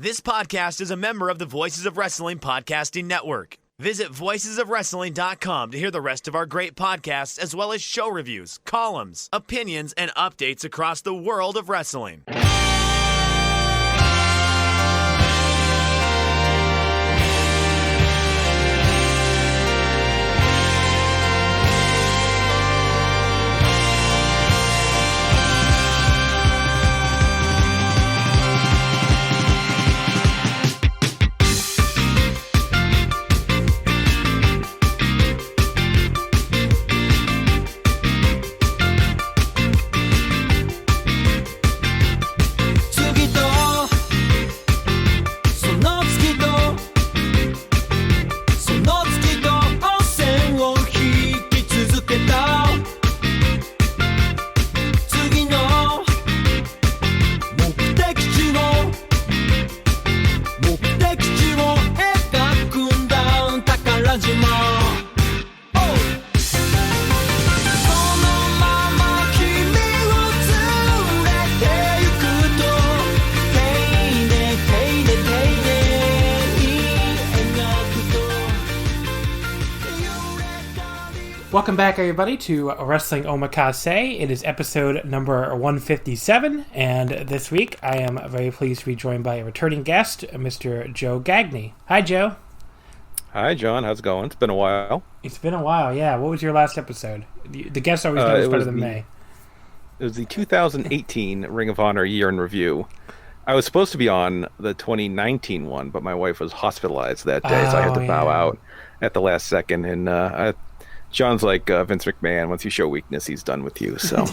This podcast is a member of the Voices of Wrestling Podcasting Network. Visit voicesofwrestling.com to hear the rest of our great podcasts, as well as show reviews, columns, opinions, and updates across the world of wrestling. Welcome back, everybody, to Wrestling Omakase. It is episode number 157, and this week I am very pleased to be joined by a returning guest, Mr. Joe Gagne. Hi, Joe. Hi, John. How's it going? It's been a while. It's been a while, yeah. What was your last episode? The guest always knows better than me. It was the 2018 Ring of Honor Year in Review. I was supposed to be on the 2019 one, but my wife was hospitalized that day, so I had to bow out at the last second, and John's like Vince McMahon. Once you show weakness, he's done with you. So,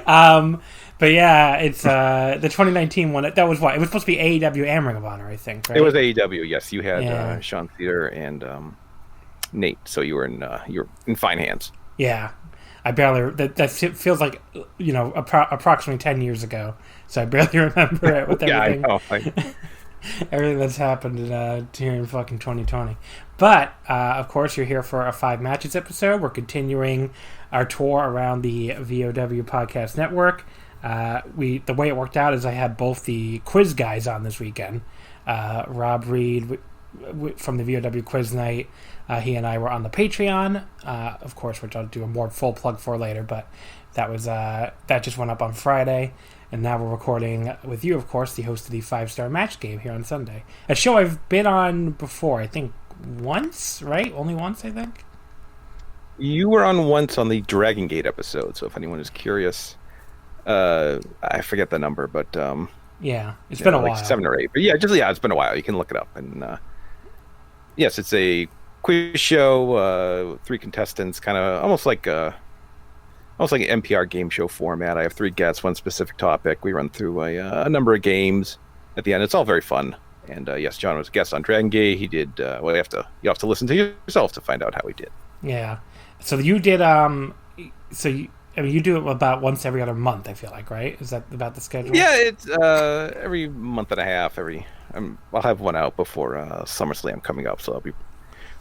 but yeah, it's the 2019 one. That was what it was supposed to be AEW and Ring of Honor, I think. Right? It was AEW. Yes, you had Sean Cedar and Nate, so you were in fine hands. Yeah, I barely. That feels like approximately 10 years ago. So I barely remember it with everything. Yeah, I know. Everything that's happened here in fucking 2020. But, of course, you're here for a 5 matches episode. We're continuing our tour around the VOW Podcast Network. The way it worked out is I had both the quiz guys on this weekend. Rob Reed from the VOW Quiz Night. He and I were on the Patreon, of course, which I'll do a more full plug for later. But that just went up on Friday. And now we're recording with you, of course, the host of the 5-Star Match Game here on Sunday. A show I've been on before, I think once, right? Only once, I think? You were on once on the Dragon Gate episode, so if anyone is curious, I forget the number, but yeah, it's been a while. 7 or 8. But it's been a while. You can look it up. And yes, it's a quiz show, 3 contestants, kind of almost like an NPR game show format. I have 3 guests, 1 specific topic. We run through a number of games at the end. It's all very fun. And yes, John was a guest on Dragon Gate. He did. You have to listen to yourself to find out how he did. Yeah. So you did. You do it about once every other month. I feel like, right? Is that about the schedule? Yeah, it's every month and a half. I'll have one out before SummerSlam coming up, so I'll be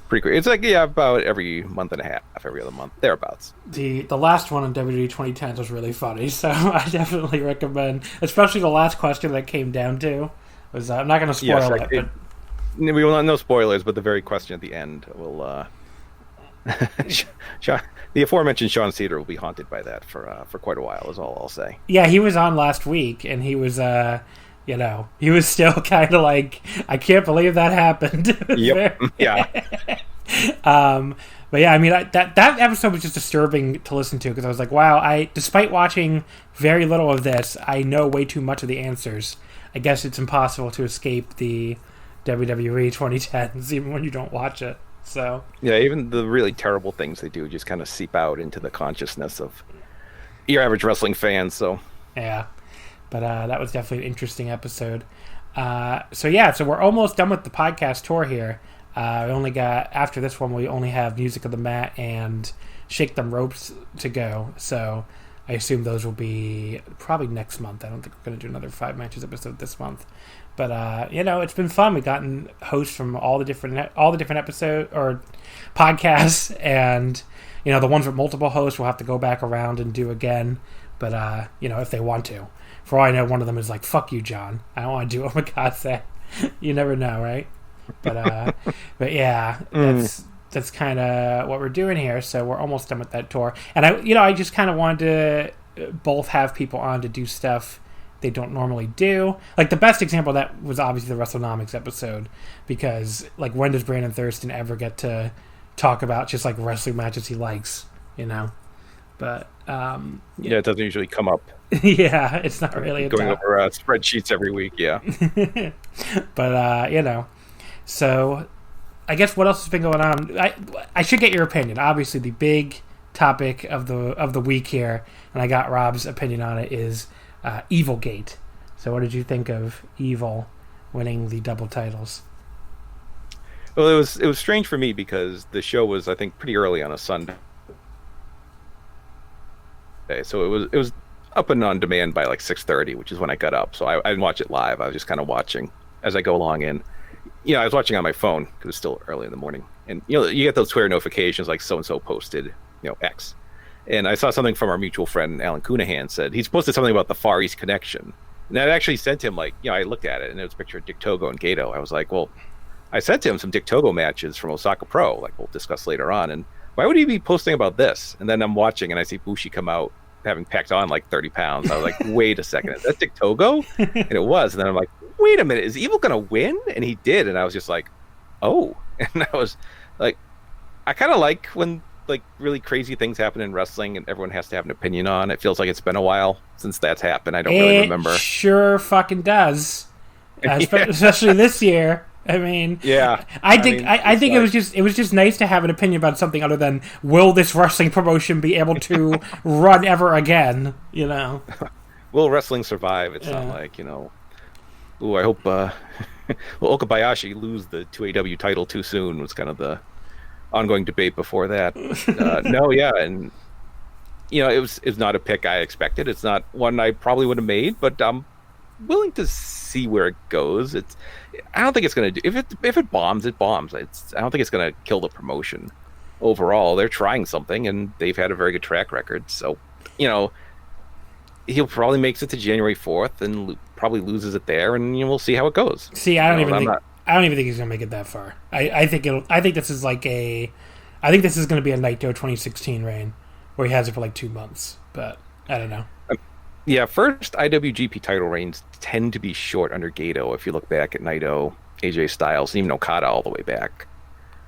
pretty great. It's like about every month and a half, every other month, thereabouts. The last one in WWE 2010 was really funny, so I definitely recommend, especially the last question that came down to was I'm not going to spoil it, but we will not know spoilers, but the very question at the end will the aforementioned Sean Cedar will be haunted by that for quite a while, is all I'll say. Yeah, he was on last week, and he was he was still kind of like, I can't believe that happened. Yep. Yeah. But yeah, I mean, that episode was just disturbing to listen to, because I was like, wow, despite watching very little of this, I know way too much of the answers. I guess it's impossible to escape the WWE 2010s, even when you don't watch it. So yeah, even the really terrible things they do just kind of seep out into the consciousness of your average wrestling fan. So yeah. But that was definitely an interesting episode. So we're almost done with the podcast tour here. After this one, we only have Music of the Mat and Shake Them Ropes to go. So I assume those will be probably next month. I don't think we're going to do another 5 matches episode this month. But it's been fun. We've gotten hosts from all the different episodes or podcasts, and the ones with multiple hosts we'll have to go back around and do again. But if they want to. For all I know, one of them is like, fuck you, John. I don't want to do Omakase. You never know, right? But yeah, that's kind of what we're doing here. So we're almost done with that tour. And I just kind of wanted to both have people on to do stuff they don't normally do. Like, the best example of that was obviously the WrestleNomics episode, because like, when does Brandon Thurston ever get to talk about just like wrestling matches he likes, But it doesn't usually come up. Yeah, it's not really going over spreadsheets every week. Yeah. But so I guess what else has been going on? I should get your opinion. Obviously, the big topic of the week here, and I got Rob's opinion on it, is EVILGATE. So what did you think of Evil winning the double titles? Well, it was strange for me because the show was, I think, pretty early on a Sunday. So it was up and on demand by like 6:30, which is when I got up. So I didn't watch it live. I was just kind of watching as I go along. And I was watching on my phone because it was still early in the morning. And you get those Twitter notifications like so and so posted X. And I saw something from our mutual friend Alan Cunahan said he's posted something about the Far East connection. And I actually sent him I looked at it and it was a picture of Dick Togo and Gato. I was like, well, I sent him some Dick Togo matches from Osaka Pro, like we'll discuss later on. And why would he be posting about this? And then I'm watching and I see Bushi come out having packed on like 30 pounds. I was like, wait a second, is that Dick Togo? And it was. And then I'm like, wait a minute, is Evil going to win? And he did. And I was just like, oh. And I was like, I kind of like when like really crazy things happen in wrestling and everyone has to have an opinion on. It feels like it's been a while since that's happened. I don't really remember. It sure fucking does. Especially this year. I mean, yeah. I think it was just nice to have an opinion about something other than, will this wrestling promotion be able to run ever again? Will wrestling survive? It's not like Ooh, I hope will Okabayashi lose the 2AW title too soon was kind of the ongoing debate before that. No, yeah, and it was not a pick I expected. It's not one I probably would have made, but I'm willing to see where it goes. I don't think it's going to do. If it bombs, it bombs. I don't think it's going to kill the promotion overall. They're trying something, and they've had a very good track record. So, he'll probably makes it to January 4th and probably loses it there, and we'll see how it goes. See, I don't even think he's going to make it that far. I think this is going to be a Naito 2016 reign where he has it for like 2 months, but I don't know. Yeah, first IWGP title reigns tend to be short under Gato. If you look back at Naito, AJ Styles, and even Okada all the way back,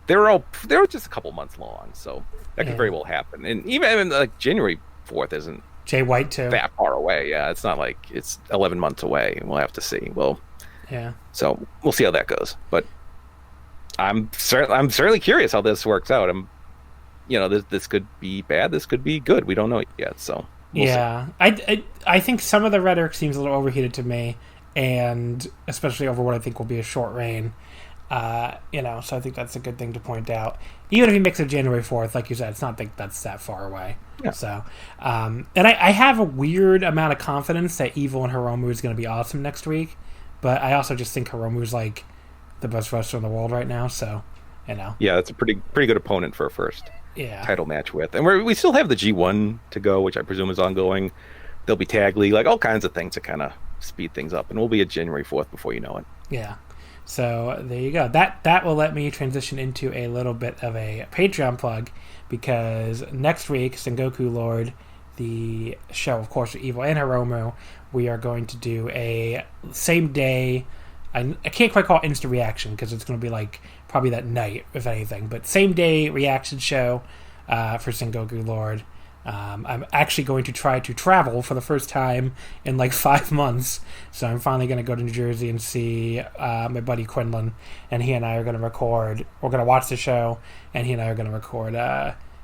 they were just a couple months long, so that could very well happen. And even like January 4th isn't Jay White too that far away. Yeah, it's not like it's 11 months away. We'll have to see. Well, yeah. So we'll see how that goes. But I'm certainly curious how this works out. This could be bad. This could be good. We don't know yet. So. We'll see. I think some of the rhetoric seems a little overheated to me, and especially over what I think will be a short reign. So I think that's a good thing to point out. Even if he makes it January 4th, like you said, it's not like that's that far away. Yeah. So, and I have a weird amount of confidence that Evil and Hiromu is going to be awesome next week, but I also just think Hiromu is like the best wrestler in the world right now. So, Yeah, that's a pretty good opponent for a first. Yeah. Title match with, and we still have the G1 to go, which I presume is ongoing. There'll be Tag League, like all kinds of things to kind of speed things up, and we'll be at January 4th before you know it. Yeah, so there you go. That will let me transition into a little bit of a Patreon plug, because next week, Sengoku Lord, the show, of course, with Evil and Hiromu, we are going to do a same day. I can't quite call it instant reaction because it's going to be like probably that night, if anything. But same day reaction show for Sengoku Lord. I'm actually going to try to travel for the first time in like 5 months. So I'm finally going to go to New Jersey and see my buddy Quinlan. And he and I are going to record. We're going to watch the show. And he and I are going to record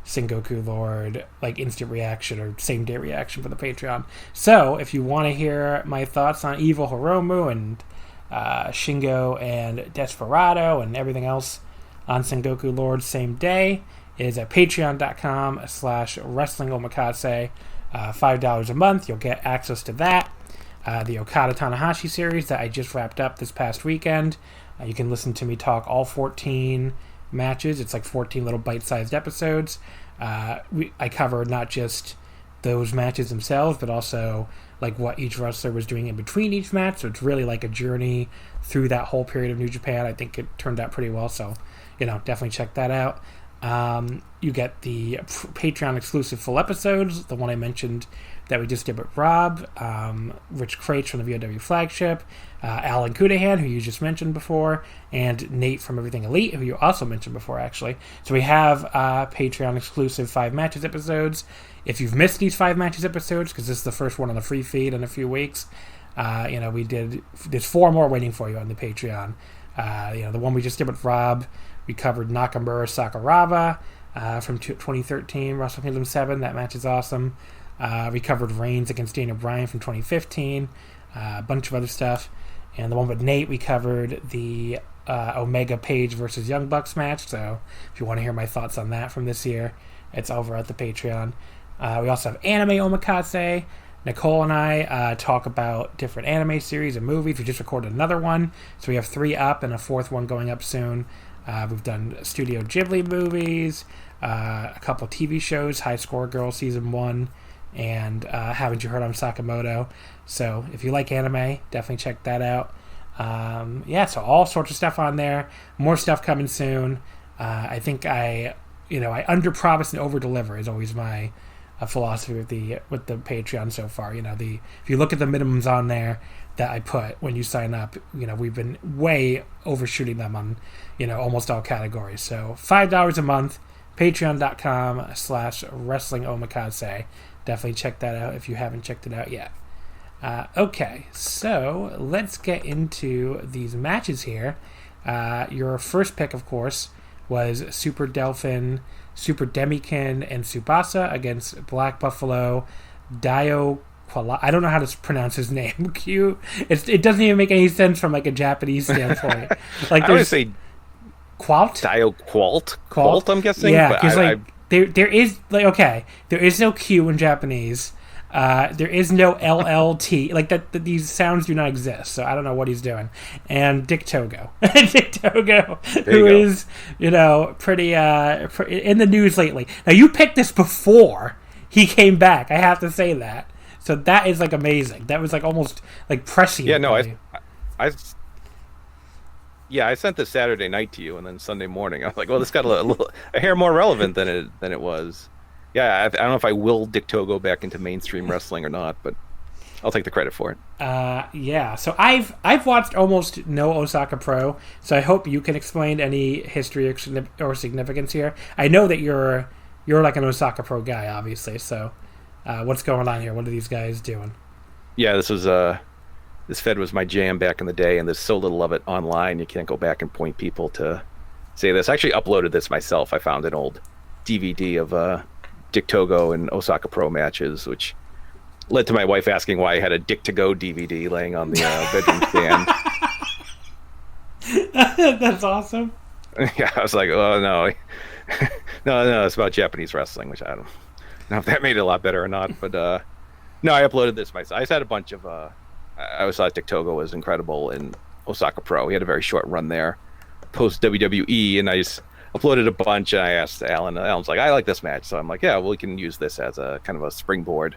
Sengoku Lord, like instant reaction or same day reaction for the Patreon. So if you want to hear my thoughts on Evil Hiromu and Shingo and Desperado and everything else on Sengoku Lord same day, is at patreon.com/wrestlingomakase. $5 a month, you'll get access to that. The Okada Tanahashi series that I just wrapped up this past weekend. You can listen to me talk all 14 matches. It's like 14 little bite-sized episodes. I cover not just those matches themselves, but also like what each wrestler was doing in between each match. So it's really like a journey through that whole period of New Japan. I think it turned out pretty well. So, definitely check that out. You get the Patreon exclusive full episodes, the one I mentioned that we just did with Rob, Rich Crates from the VOW flagship, Alan Kudahan, who you just mentioned before, and Nate from Everything Elite, who you also mentioned before, actually. So we have Patreon exclusive 5 matches episodes. If you've missed these 5 matches episodes, because this is the first one on the free feed in a few weeks, there's 4 more waiting for you on the Patreon. The one we just did with Rob, we covered Nakamura Sakuraba from 2013, Wrestle Kingdom 7. That match is awesome. We covered Reigns against Daniel Bryan from 2015. A bunch of other stuff. And the one with Nate, we covered the Omega Page versus Young Bucks match. So if you want to hear my thoughts on that from this year, it's over at the Patreon. We also have Anime Omakase. Nicole and I talk about different anime series and movies. We just recorded another one. So we have 3 up and a 4th one going up soon. We've done Studio Ghibli movies, a couple TV shows, High Score Girl Season 1, and Haven't You Heard I'm Sakamoto. So if you like anime, definitely check that out. So all sorts of stuff on there. More stuff coming soon. I think I under-promise and over-deliver is always my philosophy with the Patreon so far. If you look at the minimums on there that I put when you sign up, we've been way overshooting them on, almost all categories. So $5 a month, patreon.com/wrestlingomakase. Definitely check that out if you haven't checked it out yet. Okay, so let's get into these matches here. Your first pick, of course, was Super Delphin, Super Demikin, and Tsubasa against Black Buffalo, Dio Quala. I don't know how to pronounce his name. It doesn't even make any sense from like a Japanese standpoint. Like I would say Qualt? Dio Qualt, I'm guessing. Yeah, because there is no Q in Japanese. There is no LLT. Like that, these sounds do not exist. So I don't know what he's doing. And Dick Togo, who is pretty in the news lately. Now you picked this before he came back. I have to say that. So that is like amazing. That was like almost like prescient. Yeah, no, I sent this Saturday night to you, and then Sunday morning I was like, well, this got a hair more relevant than it was. Yeah, I don't know if I will Dick Togo back into mainstream wrestling or not, but I'll take the credit for it. Yeah. So I've watched almost no Osaka Pro, so I hope you can explain any history or significance here. I know that you're like an Osaka Pro guy, obviously. So what's going on here? What are these guys doing? Yeah, this Fed was my jam back in the day, and there's so little of it online. You can't go back and point people to say this. I actually uploaded this myself. I found an old DVD of Dick Togo and Osaka Pro matches, which led to my wife asking why I had a Dick to Go DVD laying on the bedroom stand. That's awesome. Yeah, I was like, oh no, no, it's about Japanese wrestling, which I don't know if that made it a lot better or not. But no, I uploaded this myself. I just had a bunch of. I always thought Dick Togo was incredible in Osaka Pro. He had a very short run there, post WWE, and I just uploaded a bunch, and I asked Alan. Alan's like, I like this match. So I'm like, yeah, well, we can use this as a kind of a springboard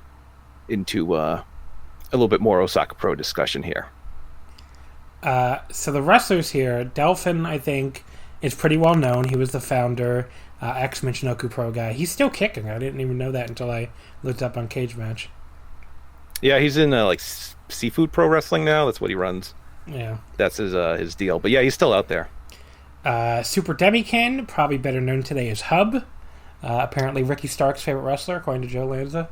into a little bit more Osaka Pro discussion here. So the wrestlers here, Delphin, I think, is pretty well known. He was the founder, ex-Michinoku Pro guy. He's still kicking. I didn't even know that until I looked up on Cage Match. Yeah, he's in like Seafood Pro Wrestling now. That's what he runs. Yeah. That's his deal. But yeah, he's still out there. Super Demikin, probably better known today as Hub. Apparently Ricky Stark's favorite wrestler, according to Joe Lanza.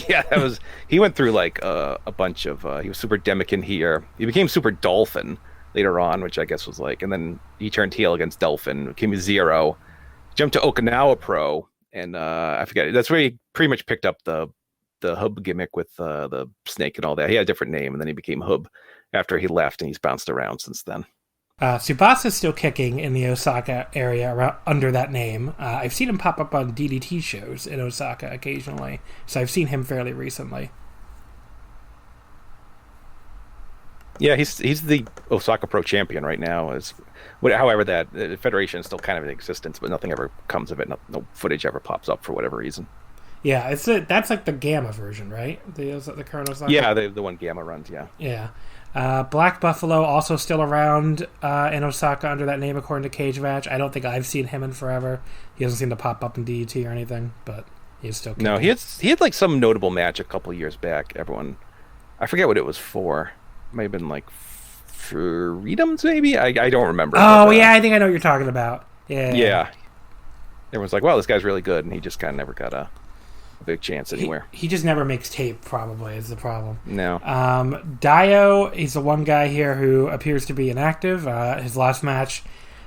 Yeah, he went through like a bunch of he was Super Demikin here. He became Super Dolphin later on, which I guess was like, and then he turned heel against Dolphin, became a Zero, jumped to Okinawa Pro, and I forget, that's where he pretty much picked up the Hub gimmick with the snake and all that. He had a different name, and then he became Hub after he left, and he's bounced around since then. Tsubasa is still kicking in the Osaka area under that name. I've seen him pop up on DDT shows in Osaka occasionally, so I've seen him fairly recently. Yeah, he's the Osaka Pro champion right now. However, that federation is still kind of in existence, but nothing ever comes of it. No footage ever pops up for whatever reason. Yeah, that's like the Gamma version, right? The current Osaka? Yeah, the one Gamma runs, yeah. Yeah. Black Buffalo also still around in Osaka under that name, according to Cage Match. I don't think I've seen him in forever. He doesn't seem to pop up in DET or anything, but he's still... No, he had like some notable match a couple years back. Everyone... I forget what it was for. It might have been like Freedoms, maybe? I don't remember. Oh, but, yeah, I think I know what you're talking about. Yeah. Everyone's like, wow, this guy's really good, and he just kind of never got a big chance anywhere. He just never makes tape, probably, is the problem. No. Dio, he's the one guy here who appears to be inactive. His last match,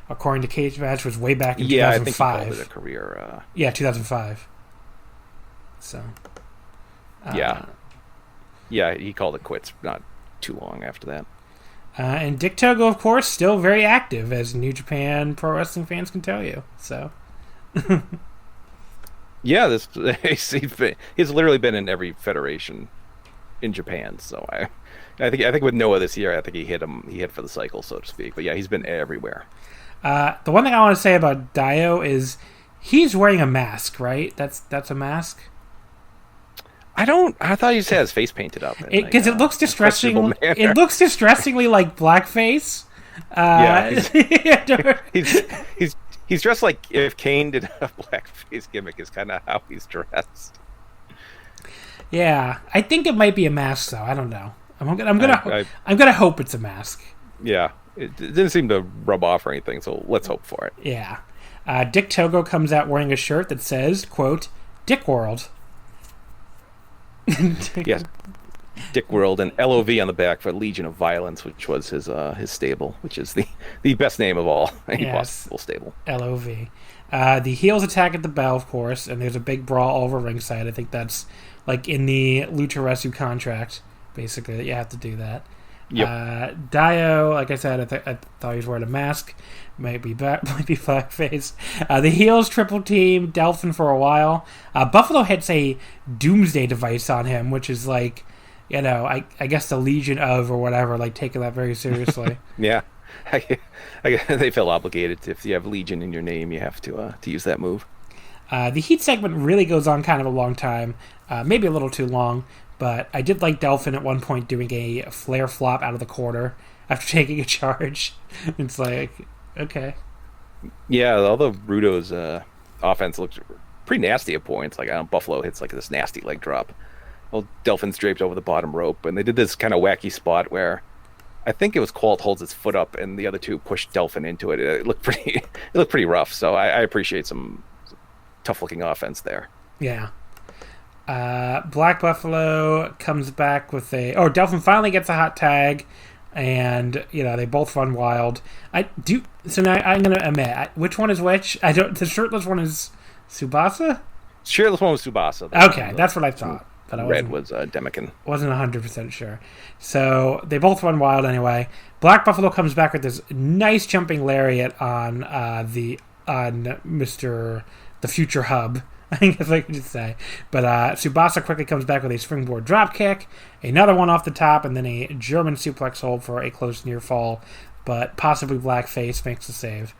according to Cage Match, was way back in 2005. Yeah, I think he called it a career. Yeah, 2005. So. Yeah, he called it quits not too long after that. And Dick Togo, of course, still very active, as New Japan pro wrestling fans can tell you. So. Yeah, he's literally been in every federation in Japan. So I think with Noah this year, I think he hit for the cycle, so to speak. But yeah, he's been everywhere. The one thing I want to say about Dio is he's wearing a mask, right? That's a mask. I thought he just had his face painted up. Because it looks distressing. It looks distressingly like blackface. He's dressed like if Kane did a blackface gimmick. Is kind of how he's dressed. Yeah, I think it might be a mask, though. I don't know. I'm gonna hope it's a mask. Yeah, it didn't seem to rub off or anything, so let's hope for it. Yeah, Dick Togo comes out wearing a shirt that says, "quote Dick World." Yes, Dick World, and LOV on the back for Legion of Violence, which was his stable, which is the best name of all any possible stable. LOV. The heels attack at the bell, of course, and there's a big brawl over ringside. I think that's like in the Lucha Resu contract, basically, that you have to do that. Yep. Dio, like I said, I thought he was wearing a mask. Might be blackface. The heels triple team Delphin for a while. Buffalo hits a doomsday device on him, which is like, you know, I guess the Legion of or whatever, like taking that very seriously. Yeah. They feel obligated. If you have Legion in your name, you have to use that move. The Heat segment really goes on kind of a long time, maybe a little too long, but I did like Delphin at one point doing a flare flop out of the corner after taking a charge. It's like, okay. Yeah, although Rudo's offense looks pretty nasty at points. Like Buffalo hits like this nasty leg drop. Well, Delphin's draped over the bottom rope, and they did this kind of wacky spot where I think it was Colt holds his foot up, and the other two pushed Delphin into it. It looked pretty rough. So I appreciate some tough-looking offense there. Yeah. Black Buffalo comes back with Delphin finally gets a hot tag, and they both run wild. So now I'm gonna admit which one is which. The shirtless one is Tsubasa. Shirtless one was Tsubasa. Okay, that's what I thought. But red was Demikin. Wasn't 100% sure. So they both run wild anyway. Black Buffalo comes back with this nice jumping lariat on Mr. the Future Hub. I think that's what I could just say. But Tsubasa quickly comes back with a springboard dropkick, another one off the top, and then a German suplex hold for a close near fall. But possibly Blackface makes the save.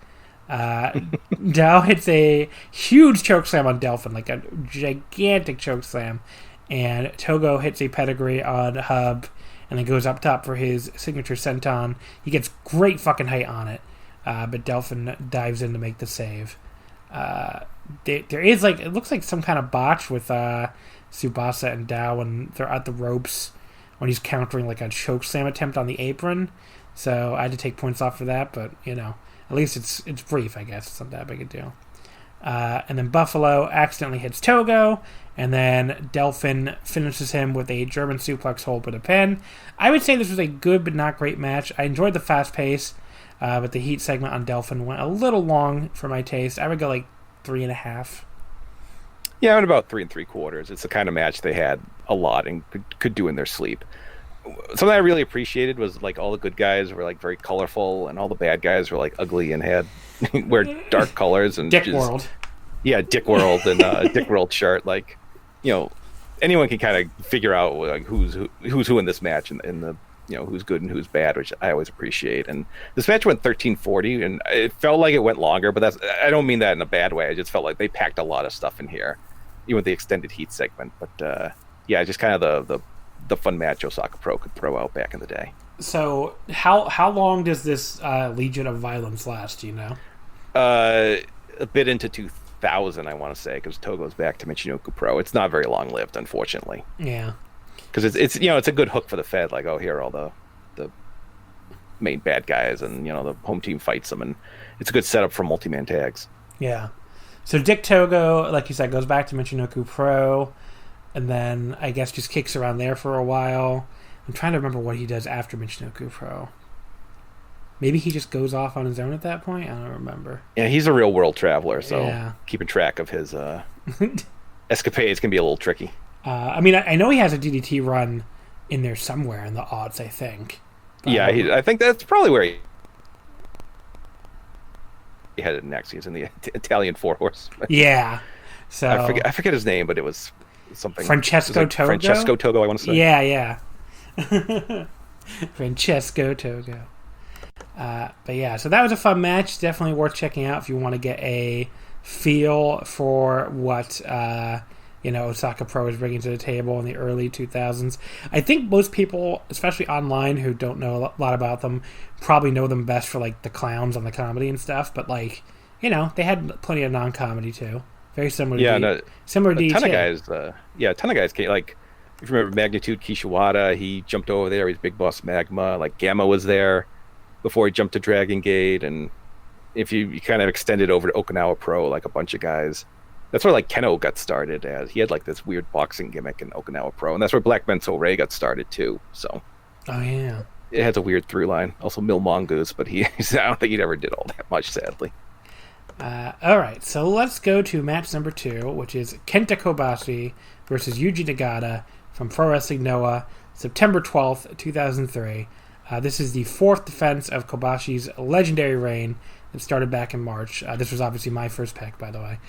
Dow hits a huge chokeslam on Delphin, like a gigantic chokeslam. And Togo hits a pedigree on Hub and then goes up top for his signature senton. He gets great fucking height on it, but Delphin dives in to make the save. There is it looks like some kind of botch with Tsubasa and Dow when they're at the ropes when he's countering like a choke slam attempt on the apron. So I had to take points off for that, but at least it's brief, I guess. It's not that big a deal. And then Buffalo accidentally hits Togo, and then Delphin finishes him with a German suplex hold with a pin. I would say this was a good but not great match. I enjoyed the fast pace, but the heat segment on Delphin went a little long for my taste. I would go like 3.5. Yeah, I went about 3 3/4. It's the kind of match they had a lot and could do in their sleep. Something I really appreciated was like all the good guys were like very colorful, and all the bad guys were like ugly and had wear dark colors and Dick World. Yeah, Dick World and Dick World shirt. Like, anyone can kind of figure out like who's who in this match and the who's good and who's bad, which I always appreciate. And this match went 13:40, and it felt like it went longer, but I don't mean that in a bad way. I just felt like they packed a lot of stuff in here. even with the extended heat segment. But yeah, just kind of the fun match Osaka Pro could throw out back in the day. So how long does this Legion of Violence last? Do you know? A bit into 2000, I want to say, because Togo's back to Michinoku Pro. It's not very long lived, unfortunately. Yeah, because it's it's a good hook for the Fed. Like, oh, here are all the main bad guys, and the home team fights them, and it's a good setup for multi-man tags. Yeah. So Dick Togo, like you said, goes back to Michinoku Pro, and then I guess just kicks around there for a while. I'm trying to remember what he does after Michinoku Pro. Maybe he just goes off on his own at that point? I don't remember. Yeah, he's a real world traveler, so keeping track of his escapades can be a little tricky. I mean, I know he has a DDT run in there somewhere in the odds, I think. Yeah, I think that's probably where he headed next. He's in the Italian Four Horse. Yeah. So I forget his name, but it was something. Francesco Togo? Francesco Togo, I want to say. Yeah. Francesco Togo. But yeah, so that was a fun match. Definitely worth checking out if you want to get a feel for what Osaka Pro is bringing to the table in the early 2000s. I think most people, especially online, who don't know a lot about them, probably know them best for like the clowns on the comedy and stuff. But like, they had plenty of non-comedy too. Very similar. Similar to a ton of guys came. Like, if you remember Magnitude Kishiwada, he jumped over there. He's Big Boss Magma. Like, Gamma was there before he jumped to Dragon Gate, and if you kind of extended over to Okinawa Pro, like a bunch of guys. That's where like Keno got started as. He had like this weird boxing gimmick in Okinawa Pro, and that's where Black Menso Ray got started too. So, oh yeah, it has a weird through line. Also, Mil Mongoose, but I don't think he ever did all that much, sadly. All right, so let's go to match number 2, which is Kenta Kobashi versus Yuji Nagata from Pro Wrestling Noah, September 12th, 2003. This is the 4th defense of Kobashi's legendary reign that started back in March. This was obviously my first pick, by the way.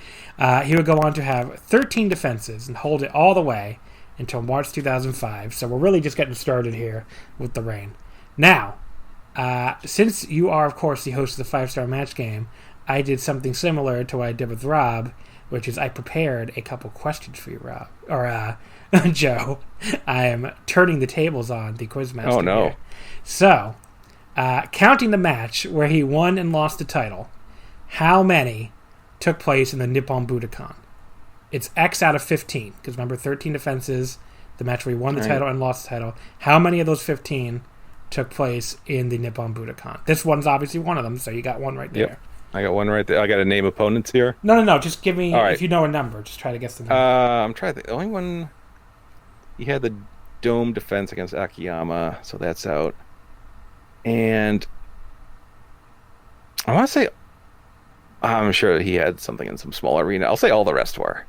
He would go on to have 13 defenses and hold it all the way until March 2005. So we're really just getting started here with the reign. Now, since you are, of course, the host of the 5-Star Match Game, I did something similar to what I did with Rob, which is I prepared a couple questions for you, Rob. Or, Joe. I am turning the tables on the quizmaster. Oh, no. Here. So, counting the match where he won and lost the title, how many took place in the Nippon Budokan? It's X out of 15, because remember, 13 defenses, the match where he won the title and lost the title. How many of those 15 took place in the Nippon Budokan? This one's obviously one of them, so you got one right there. Yep. I got one right there. I got to name opponents here. No. Just give me, if you know a number, just try to guess the number. I'm trying to think. The only one, he had the dome defense against Akiyama, so that's out. And I want to say, I'm sure he had something in some small arena. I'll say all the rest were.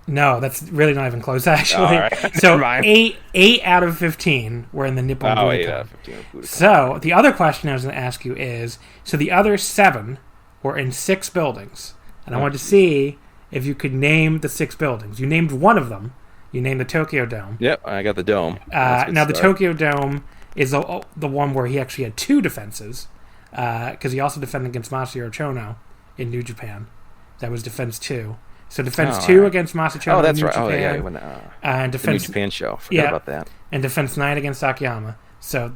No, that's really not even close, actually. All right. So 8 out of 15 were in the Nippon Budokan. 8 out of 15 Budokan. So the other question I was going to ask you is, so the other 7 were in 6 buildings. And I wanted to see if you could name the 6 buildings. You named one of them. You named the Tokyo Dome. Yep, I got the Dome. Now, the Tokyo Dome is the one where he actually had 2 defenses, because he also defended against Masahiro Chono in New Japan. That was defense 2. So defense 2 against Masahiro Chono in New Japan. Oh, yeah. When, and defense, the New Japan show. Forgot about that. And defense 9 against Akiyama. So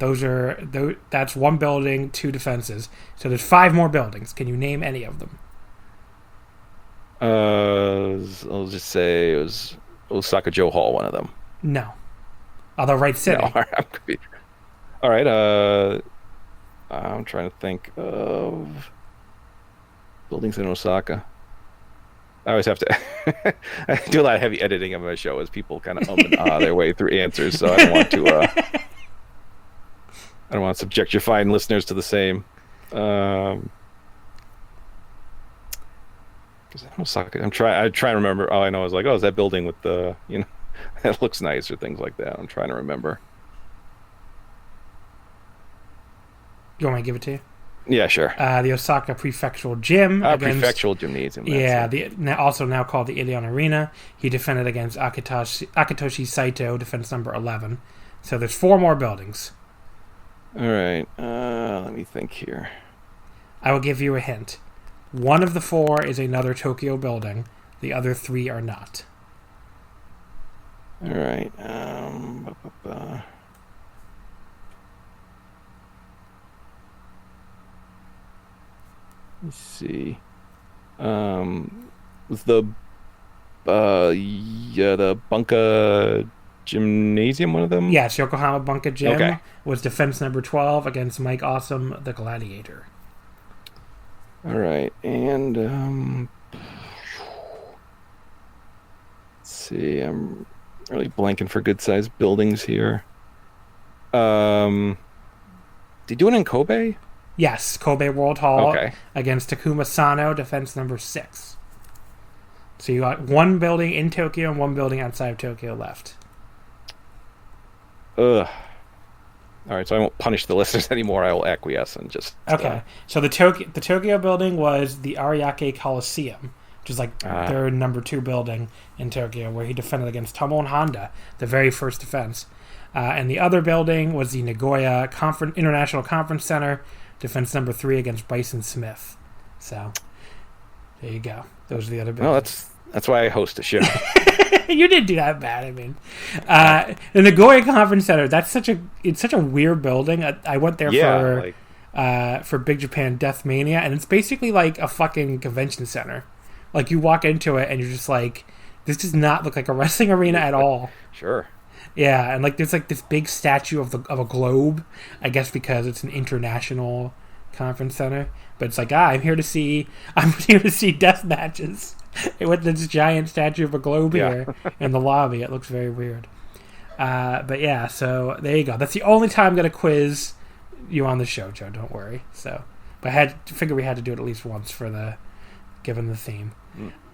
that's 1 building, 2 defenses. So there's 5 more buildings. Can you name any of them? I'll just say it was Osaka Joe Hall, one of them. No. Although right city. No, all right. I'm trying to think of buildings in Osaka. I always have to I do a lot of heavy editing of my show as people kind of and ah their way through answers, so I don't want to subject your fine listeners to the same. Osaka. I try to remember. All I know is like, is that building with the that looks nice or things like that. I'm trying to remember. You want me to give it to you? Yeah, sure. The Osaka Prefectural Gym. Prefectural Gymnasium. Yeah, also now called the Ideon Arena. He defended against Akitoshi Saito, defense number 11. So there's 4 more buildings. All right. Let me think here. I will give you a hint. One of the 4 is another Tokyo building. The other 3 are not. All right. Let's see. Was the the Bunka Gymnasium one of them? Yes, Yokohama Bunka Gym Okay. was defense number 12 against Mike Awesome, the Gladiator. All right, and let's see. I'm really blanking for good-sized buildings here. Did you do it in Kobe? Yes, Kobe World Hall Okay. against Takuma Sano, defense number 6. So you got one building in Tokyo and one building outside of Tokyo left. Ugh. All right, so I won't punish the listeners anymore. I will acquiesce and just... Okay, so the Tokyo building was the Ariake Coliseum, which is like their number 2 building in Tokyo, where he defended against Tomo Honda, the very first defense. And the other building was the Nagoya International Conference Center, defense number 3 against Bryson Smith. So, there you go. Those are the other buildings. Well, that's why I host a show. You didn't do that bad. I mean, the Nagoya Conference Center. It's such a weird building. I went there for Big Japan Death Mania, and it's basically like a fucking convention center. Like you walk into it, and you're just like, this does not look like a wrestling arena at all. Sure. Yeah, and like there's like this big statue of a globe. I guess because it's an international conference center. But it's like, I'm here to see death matches with this giant statue of a globe here in the lobby. It looks very weird. But yeah, so there you go. That's the only time I'm going to quiz you on the show, Joe. Don't worry. So, but I had to figure we had to do it at least once given the theme.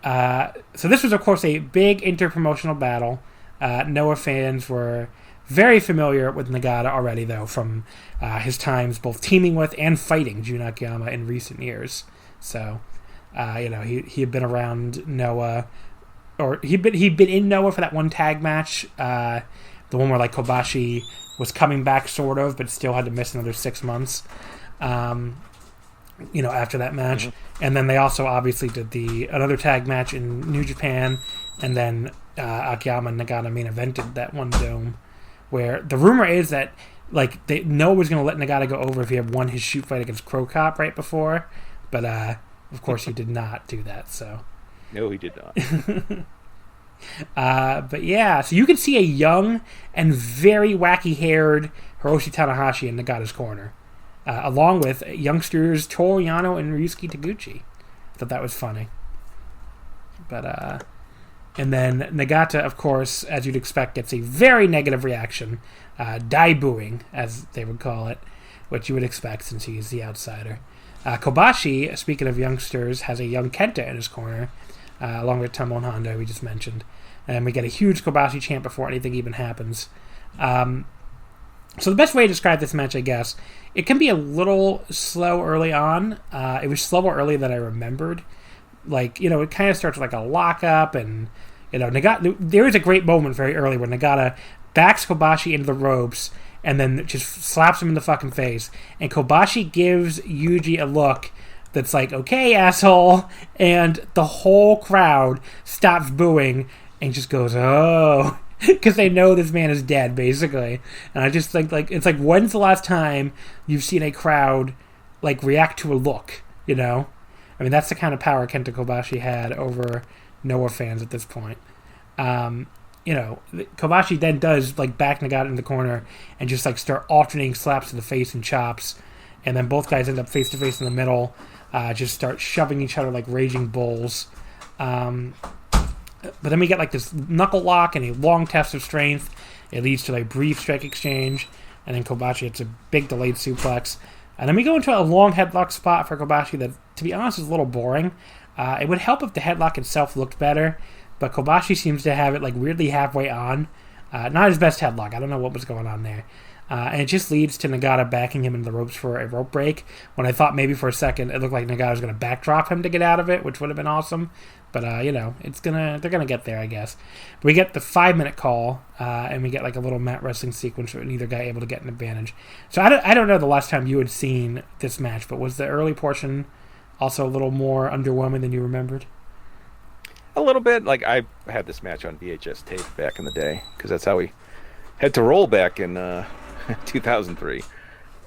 So this was, of course, a big interpromotional battle. Noah fans were very familiar with Nagata already, though, from his times both teaming with and fighting Jun Akiyama in recent years. So, he had been around Noah, or he'd been in Noah for that one tag match, the one where like Kobashi was coming back sort of, but still had to miss another 6 months. After that match, and then they also obviously did another tag match in New Japan, and then Akiyama and Nagata main evented that one dome. Where the rumor is that like Noah was going to let Nagata go over if he had won his shoot fight against Crow Cop right before, but of course he did not do that. So no, he did not. But yeah, so you can see a young and very wacky-haired Hiroshi Tanahashi in Nagata's corner, along with youngsters Toru Yano and Ryusuke Taguchi. I thought that was funny. But and then Nagata, of course, as you'd expect, gets a very negative reaction, dai-booing, as they would call it, which you would expect since he's the outsider. Kobashi, speaking of youngsters, has a young Kenta in his corner, along with Tomo Honda, we just mentioned. And we get a huge Kobashi chant before anything even happens. So the best way to describe this match, I guess, it can be a little slow early on. It was slower early than I remembered. Like, it kind of starts with like a lockup, and Nagata. There is a great moment very early where Nagata backs Kobashi into the ropes and then just slaps him in the fucking face. And Kobashi gives Yuji a look that's like, "Okay, asshole," and the whole crowd stops booing and just goes, "Oh," because they know this man is dead, basically. And I just think like it's like, when's the last time you've seen a crowd like react to a look? I mean, that's the kind of power Kenta Kobashi had over Noah fans at this point. Kobashi then does like back Nagata in the corner and just like start alternating slaps to the face and chops, and then both guys end up face to face in the middle, just start shoving each other like raging bulls. But then we get like this knuckle lock and a long test of strength. It leads to a brief strike exchange, and then Kobashi hits a big delayed suplex. And then we go into a long headlock spot for Kobashi that, to be honest, is a little boring. It would help if the headlock itself looked better, but Kobashi seems to have it like weirdly halfway on. Not his best headlock. I don't know what was going on there. And it just leads to Nagata backing him into the ropes for a rope break, when I thought maybe for a second it looked like Nagata was going to backdrop him to get out of it, which would have been awesome. But, they're going to get there, I guess. We get the 5-minute call, and we get like a little mat wrestling sequence with neither guy able to get an advantage. So I don't know the last time you had seen this match, but was the early portion also a little more underwhelming than you remembered? A little bit. Like, I had this match on VHS tape back in the day, because that's how we had to roll back in 2003.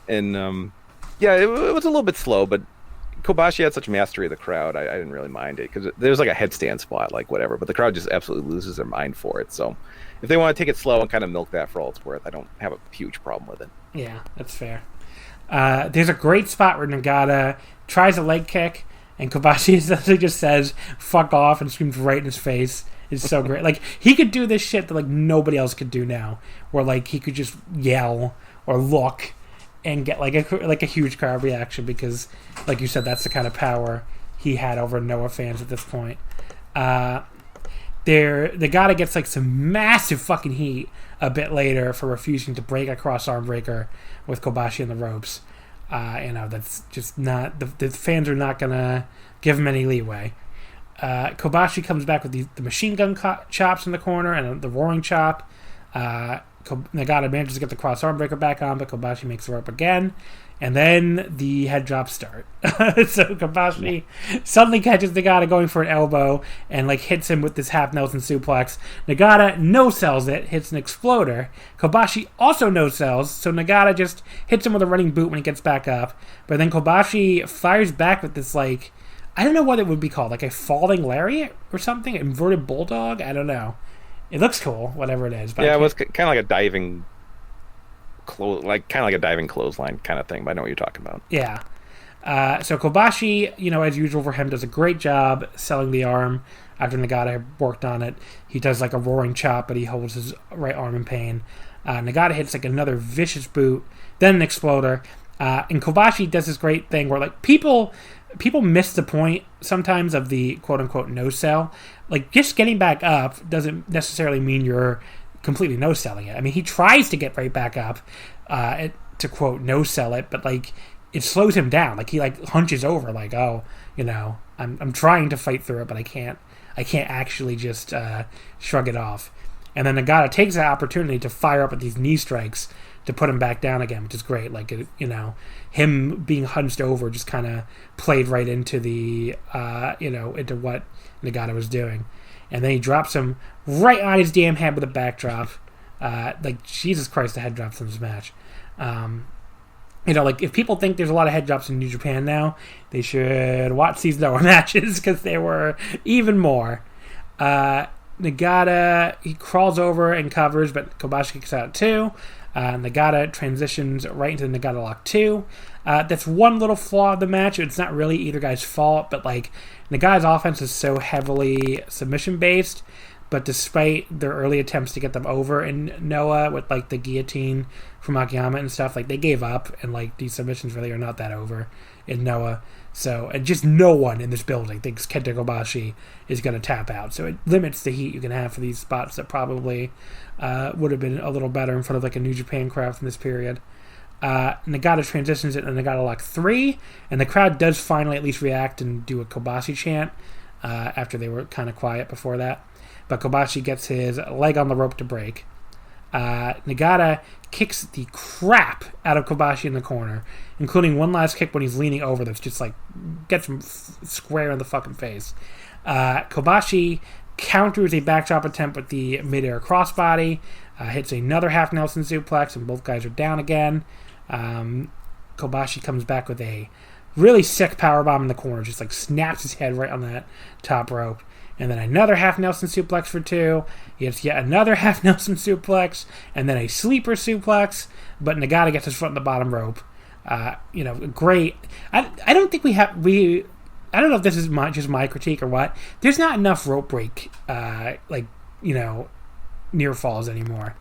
And, yeah, it was a little bit slow, but Kobashi had such mastery of the crowd, I didn't really mind it, because there's like a headstand spot, like whatever, but the crowd just absolutely loses their mind for it. So if they want to take it slow and kind of milk that for all it's worth, I don't have a huge problem with it. Yeah, that's fair. There's a great spot where Nagata tries a leg kick, and Kobashi essentially just says, fuck off, and screams right in his face. It's so great. Like, he could do this shit that, like, nobody else could do now. Where, like, he could just yell or look and get, like a huge crowd reaction because, like you said, that's the kind of power he had over Noah fans at this point. Nagata gets, like, some massive fucking heat a bit later for refusing to break a cross-arm breaker with Kobashi in the ropes. That's just not... The fans are not going to give him any leeway. Kobashi comes back with the machine gun chops in the corner and the roaring chop. Nagata manages to get the cross-arm breaker back on, but Kobashi makes the rope again. And then the head drops start. So Kobashi suddenly catches Nagata going for an elbow and, like, hits him with this half Nelson suplex. Nagata no-sells it, hits an exploder. Kobashi also no-sells, so Nagata just hits him with a running boot when he gets back up. But then Kobashi fires back with this, like, I don't know what it would be called, like a falling lariat or something? Inverted bulldog? I don't know. It looks cool, whatever it is. But yeah, it was kind of like a diving... diving clothesline kind of thing, but I know what you're talking about. Yeah. So Kobashi, as usual for him, does a great job selling the arm after Nagata had worked on it. He does like a roaring chop, but he holds his right arm in pain. Nagata hits like another vicious boot, then an exploder. And Kobashi does this great thing where, like, people miss the point sometimes of the quote-unquote no-sell. Like, just getting back up doesn't necessarily mean you're completely no-selling it. I mean, he tries to get right back up to, quote, no-sell it, but, like, it slows him down. Like, he, like, hunches over, like, oh, I'm trying to fight through it, but I can't actually just shrug it off. And then Nagata takes that opportunity to fire up with these knee strikes to put him back down again, which is great. Like, him being hunched over just kind of played right into the, into what Nagata was doing. And then he drops him right on his damn head with a backdrop. Like, Jesus Christ, the head drops in this match. Like, if people think there's a lot of head drops in New Japan now, they should watch these Noah matches, because there were even more. Nagata, he crawls over and covers, but Kobashi kicks out too. Nagata transitions right into the Nagata Lock 2. That's one little flaw of the match. It's not really either guy's fault, but, like, Nagata's offense is so heavily submission-based, but despite their early attempts to get them over in Noah with, like, the guillotine from Akiyama and stuff, like, they gave up, and, like, these submissions really are not that over in Noah. So, and just no one in this building thinks Kenta Kobashi is going to tap out. So it limits the heat you can have for these spots that probably would have been a little better in front of, like, a New Japan crowd from this period. Nagata transitions it to Nagata Lock 3, and the crowd does finally at least react and do a Kobashi chant after they were kind of quiet before that. But Kobashi gets his leg on the rope to break. Nagata kicks the crap out of Kobashi in the corner, including one last kick when he's leaning over that's just, like, gets him square in the fucking face. Kobashi counters a backdrop attempt with the midair crossbody, hits another half Nelson suplex, and both guys are down again. Kobashi comes back with a really sick powerbomb in the corner, just, like, snaps his head right on that top rope. And then another half Nelson suplex for 2. He hits yet another half Nelson suplex, and then a sleeper suplex. But Nagata gets his foot on the bottom rope. Great. I don't think I don't know if this is just my critique or what. There's not enough rope break, near falls anymore.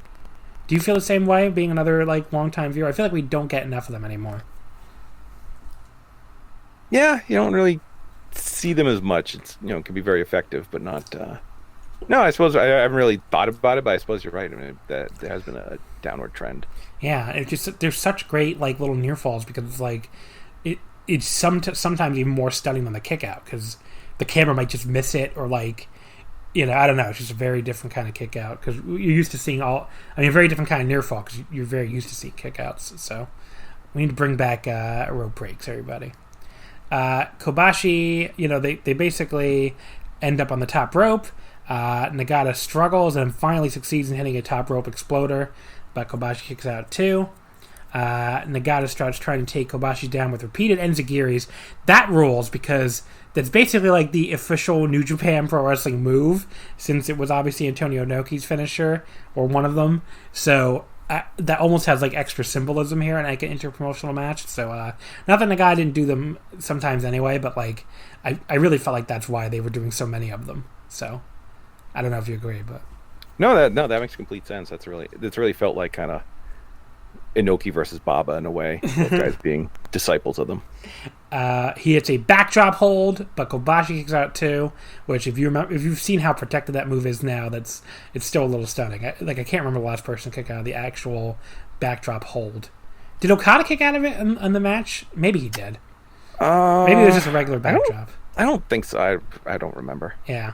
Do you feel the same way, being another, like, long-time viewer? I feel like we don't get enough of them anymore. Yeah, you don't really see them as much. It's, it can be very effective, but not no, I suppose I haven't really thought about it, but I suppose you're right. I mean, that there has been a downward trend. Yeah, it's just there's such great, like, little near falls, because it's like it's sometimes even more stunning than the kick out, because the camera might just miss it, or, like, I don't know, it's just a very different kind of kick out, because you're used to seeing a very different kind of near fall, because you're very used to seeing kick outs. So we need to bring back rope breaks, everybody. Kobashi, they basically end up on the top rope. Nagata struggles and finally succeeds in hitting a top rope exploder, but Kobashi kicks out too. Nagata starts trying to take Kobashi down with repeated enzugiris. That rules because that's basically like the official New Japan Pro Wrestling move, since it was obviously Antonio Inoki's finisher, or one of them. So that almost has like extra symbolism here in like an interpromotional match. So not that Nagata didn't do them sometimes anyway, but like I really felt like that's why they were doing so many of them. So I don't know if you agree, but that makes complete sense. It's really felt like kind of Inoki versus Baba in a way, both guys being disciples of them. He hits a backdrop hold, but Kobashi kicks out too. Which, if you've seen how protected that move is now, it's still a little stunning. I can't remember the last person to kick out of the actual backdrop hold. Did Okada kick out of it in the match? Maybe he did. Maybe it was just a regular backdrop. I don't think so. I don't remember. Yeah.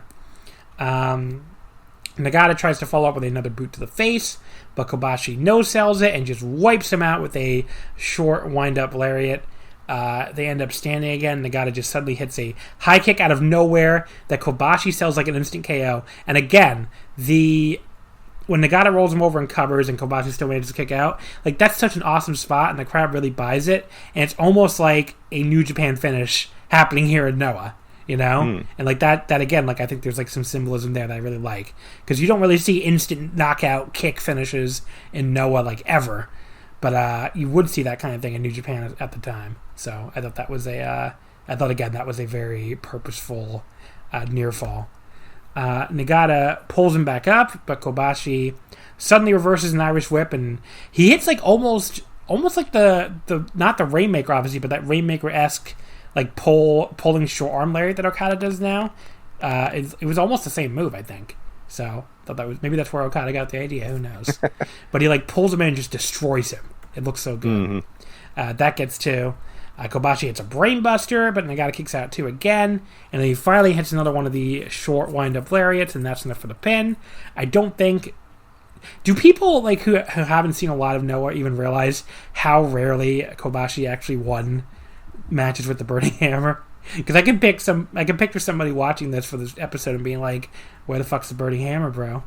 Nagata tries to follow up with another boot to the face, but Kobashi no-sells it and just wipes him out with a short wind-up lariat. They end up standing again. Nagata just suddenly hits a high kick out of nowhere that Kobashi sells like an instant KO. And again, when Nagata rolls him over and covers and Kobashi still manages to kick out, like that's such an awesome spot and the crowd really buys it. And it's almost like a New Japan finish happening here in Noah. You know? And like that again, like I think there's like some symbolism there that I really like. Because you don't really see instant knockout kick finishes in Noah like ever. But you would see that kind of thing in New Japan at the time. So I thought that was that was a very purposeful near fall. Nagata pulls him back up, but Kobashi suddenly reverses an Irish whip and he hits like almost like the not the Rainmaker obviously, but that Rainmaker-esque like pulling short arm lariat that Okada does now. It was almost the same move, I think. So I thought maybe that's where Okada got the idea. Who knows? But he like pulls him in and just destroys him. It looks so good. That gets two. Kobashi hits a brainbuster, but Nagata kicks out two again, and then he finally hits another one of the short wind-up lariats, and that's enough for the pin. I don't think. Do people like who haven't seen a lot of Noah even realize how rarely Kobashi actually won matches with the Burning Hammer? Because I can picture somebody watching this for this episode and being like, "Where the fuck's the Burning Hammer, bro?"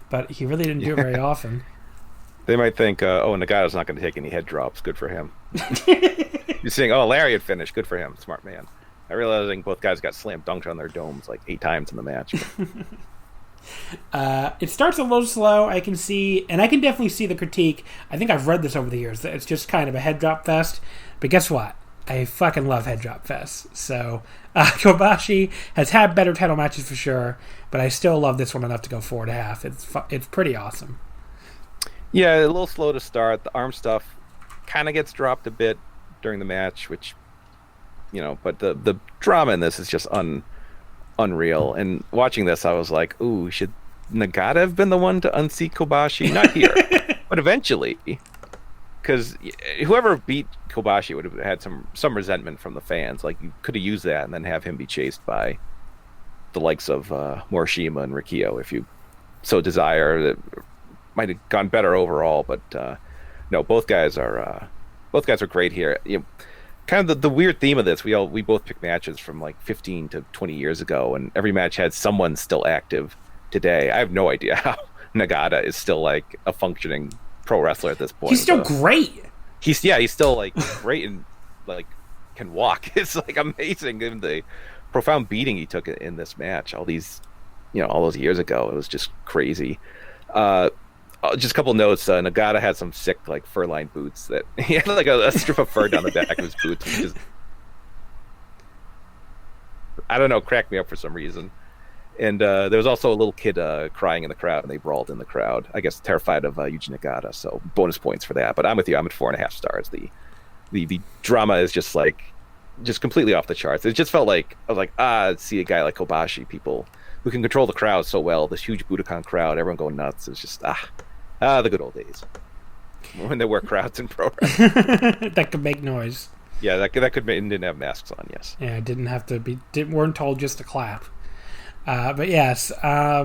But he really didn't do it very often. They might think, Nagata's not going to take any head drops. Good for him. You're saying, lariat finish. Good for him. Smart man. I realizing both guys got slam dunked on their domes like 8 times in the match. It starts a little slow. I can definitely see the critique. I think I've read this over the years, that it's just kind of a head drop fest. But guess what? I fucking love head drop fests. So Kobashi has had better title matches for sure, but I still love this one enough to go 4.5. It's pretty awesome. Yeah, a little slow to start. The arm stuff kind of gets dropped a bit during the match, which, but the drama in this is just unreal. And watching this, I was like, ooh, should Nagata have been the one to unseat Kobashi? Not here, but eventually. Because whoever beat Kobashi would have had some resentment from the fans. Like, you could have used that and then have him be chased by the likes of Morishima and Rikio if you so desire. That might have gone better overall, but no, both guys are great here. Kind of the weird theme of this, we both picked matches from like 15 to 20 years ago, and every match had someone still active today. I have no idea how Nagata is still like a functioning pro wrestler at this point. He's still great. He's still like great and like can walk. It's like amazing given the profound beating he took in this match all those years ago. It was just crazy. Just a couple notes. Nagata had some sick like fur-lined boots that he had like a strip of fur down the back of his boots, which is, I don't know, cracked me up for some reason. And there was also a little kid crying in the crowd, and they brawled in the crowd. I guess terrified of Yuji Nagata, so bonus points for that. But I'm with you. I'm at 4.5 stars. The drama is just completely off the charts. It just felt like I was like, see a guy like Kobashi, people who can control the crowd so well. This huge Budokan crowd, everyone going nuts. It's just the good old days when there were crowds in pro wrestling that could make noise. Yeah, that could and didn't have masks on. Yes. Yeah, didn't have to be. Weren't told just to clap. But yes, I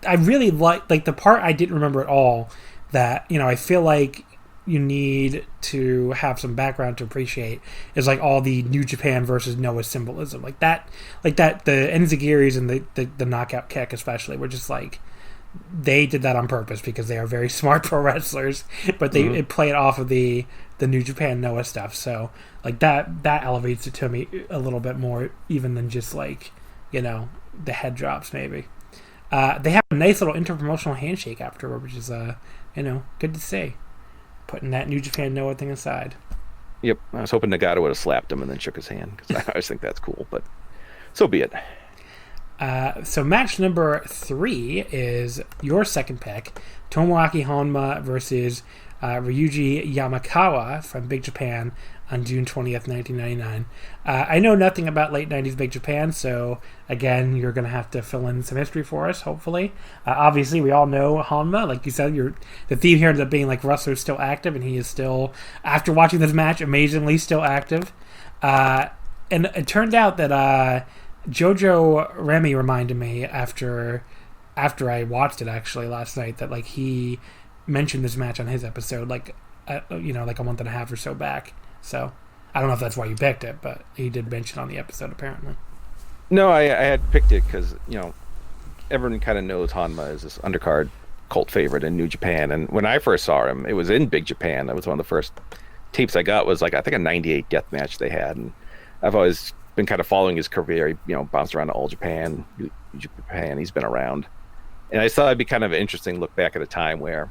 really like the part I didn't remember at all. That I feel like you need to have some background to appreciate is like all the New Japan versus Noah symbolism, like that the enzuigiris and the knockout kick especially were just like, they did that on purpose because they are very smart pro wrestlers, but they play it off of the New Japan Noah stuff. So like that elevates it to me a little bit more even than just like, you know, the head drops maybe. They have a nice little interpromotional handshake afterward, which is you know, good to see. Putting that New Japan Noah thing aside. Yep, I was hoping Nagata would have slapped him and then shook his hand, because I always think that's cool, but so be it. So match number 3 is your second pick, Tomoaki Honma versus Ryuji Yamakawa from Big Japan on June 20th, 1999. I know nothing about late 90s Big Japan, so again, you're going to have to fill in some history for us, hopefully. Obviously, we all know Honma. Like you said, the theme here ends up being like wrestler's still active, and he is still, after watching this match, amazingly still active. And it turned out that Jojo Remy reminded me after I watched it actually last night that like he mentioned this match on his episode like you know, like a month and a half or so back. So I don't know if that's why you picked it, but he did mention on the episode apparently. No, I had picked it because, you know, everyone kind of knows Honma is this undercard cult favorite in New Japan, and when I first saw him, it was in Big Japan. That was one of the first tapes I got. Was like, I think, a '98 death match they had, and I've always been kind of following his career. He, you know, bounced around to All Japan, New Japan. He's been around, and I just thought it'd be kind of an interesting look back at a time where,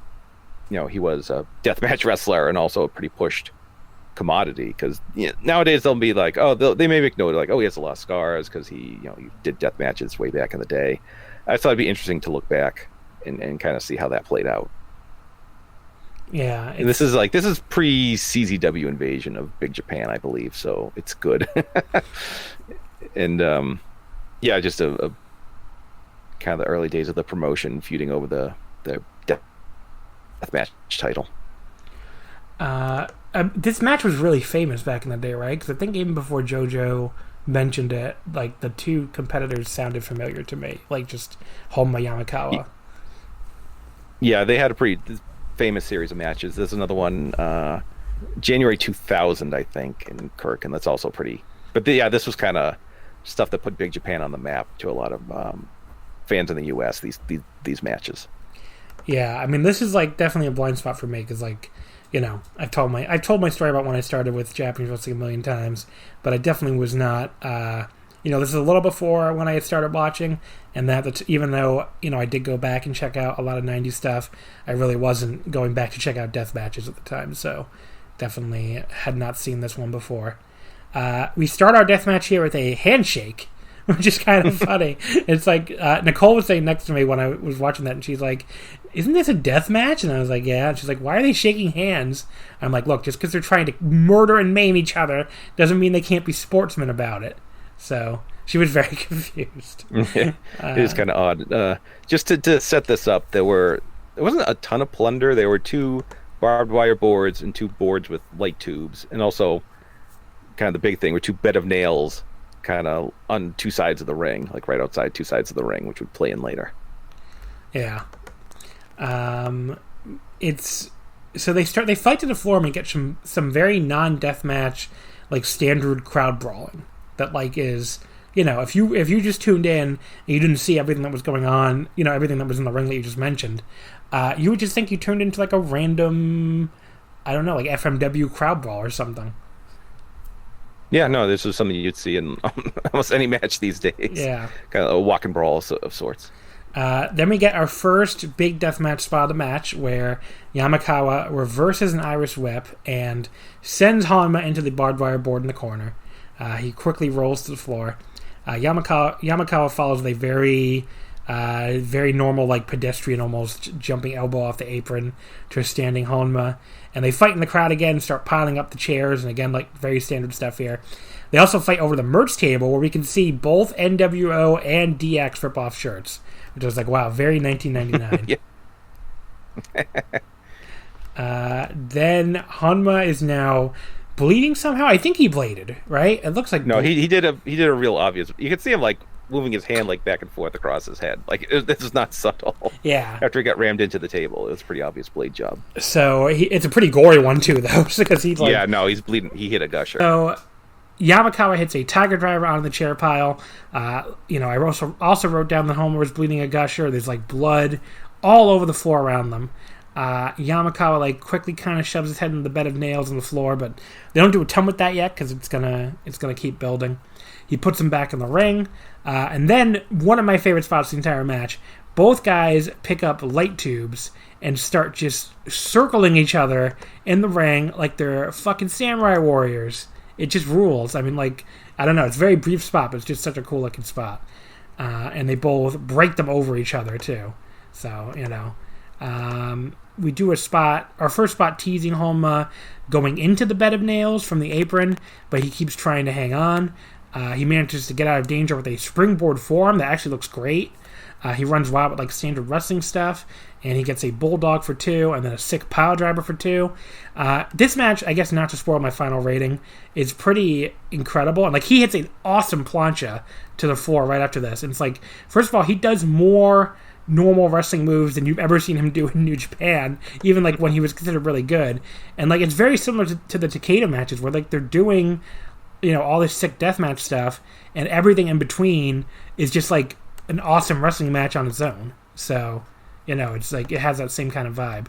you know, he was a deathmatch wrestler and also a pretty pushed commodity. Because, you know, nowadays they'll be like, oh, they may make note like, oh, he has a lot of scars because he did death matches way back in the day. I just thought it'd be interesting to look back and kind of see how that played out. Yeah, and this is pre CZW invasion of Big Japan, I believe, so it's good. And yeah, just a kind of the early days of the promotion feuding over the deathmatch title. This match was really famous back in the day, right? Because I think even before JoJo mentioned it, like the two competitors sounded familiar to me, like just Honma Yamakawa. Yeah, they had a pretty famous series of matches. There's another one, January 2000, I think, in Kirk, and that's also pretty. But this was kind of stuff that put Big Japan on the map to a lot of fans in the U.S. These matches. Yeah, I mean, this is like definitely a blind spot for me because, like, you know, I've told my story about when I started with Japanese wrestling a million times, but I definitely was not. You know, this is a little before when I had started watching, and even though, you know, I did go back and check out a lot of 90s stuff, I really wasn't going back to check out death matches at the time, so definitely had not seen this one before. We start our death match here with a handshake, which is kind of funny. It's like, Nicole was sitting next to me when I was watching that, and she's like, isn't this a death match? And I was like, yeah. And she's like, why are they shaking hands? I'm like, look, just because they're trying to murder and maim each other doesn't mean they can't be sportsmen about it. So she was very confused. It is kind of odd. Just to set this up, there wasn't a ton of plunder. There were 2 barbed wire boards and 2 boards with light tubes, and also kind of the big thing were 2 bed of nails kind of on 2 sides of the ring, like right outside 2 sides of the ring, which would play in later. Yeah. It's so they fight to the floor and get some very non-deathmatch, like standard crowd brawling that like is, you know, if you just tuned in and you didn't see everything that was going on, you know, everything that was in the ring that you just mentioned, you would just think you turned into like a random, I don't know, like FMW crowd brawl or something. Yeah, no, this was something you'd see in almost any match these days. Yeah. Kind of a walk and brawl of sorts. Then we get our first big deathmatch spot of the match where Yamakawa reverses an Irish whip and sends Honma into the barbed wire board in the corner. He quickly rolls to the floor. Yamakawa follows with a very normal, like pedestrian almost, jumping elbow off the apron to a standing Honma. And they fight in the crowd again, start piling up the chairs, and again, like very standard stuff here. They also fight over the merch table where we can see both NWO and DX rip-off shirts, which was like, wow, very 1999. Then Honma is now bleeding somehow. I think he bladed, right? It looks like no. He did a real obvious. You could see him like moving his hand like back and forth across his head. Like this is not subtle. Yeah. After he got rammed into the table, it was a pretty obvious blade job. So it's a pretty gory one too, though, because he's like, yeah, no, he's bleeding. He hit a gusher. So Yamakawa hits a tiger driver onto the chair pile. I also wrote down that Honma was bleeding a gusher. There's like blood all over the floor around them. Yamakawa like quickly kind of shoves his head in the bed of nails on the floor, but they don't do a ton with that yet because it's gonna keep building. He puts him back in the ring, and then one of my favorite spots of the entire match. Both guys pick up light tubes and start just circling each other in the ring like they're fucking samurai warriors. It just rules. I mean, like, I don't know. It's a very brief spot, but it's just such a cool looking spot. And they both break them over each other too. So we do our first spot teasing Honma going into the bed of nails from the apron, but he keeps trying to hang on. He manages to get out of danger with a springboard forearm that actually looks great. He runs wild with like standard wrestling stuff, and he gets a bulldog for 2, and then a sick pile driver for 2. This match, I guess not to spoil my final rating, is pretty incredible. And like he hits an awesome plancha to the floor right after this. And it's like, first of all, he does more normal wrestling moves than you've ever seen him do in New Japan, even like when he was considered really good. And like it's very similar to the Takeda matches where like they're doing, all this sick deathmatch stuff, and everything in between is just like an awesome wrestling match on its own. So, it's like it has that same kind of vibe.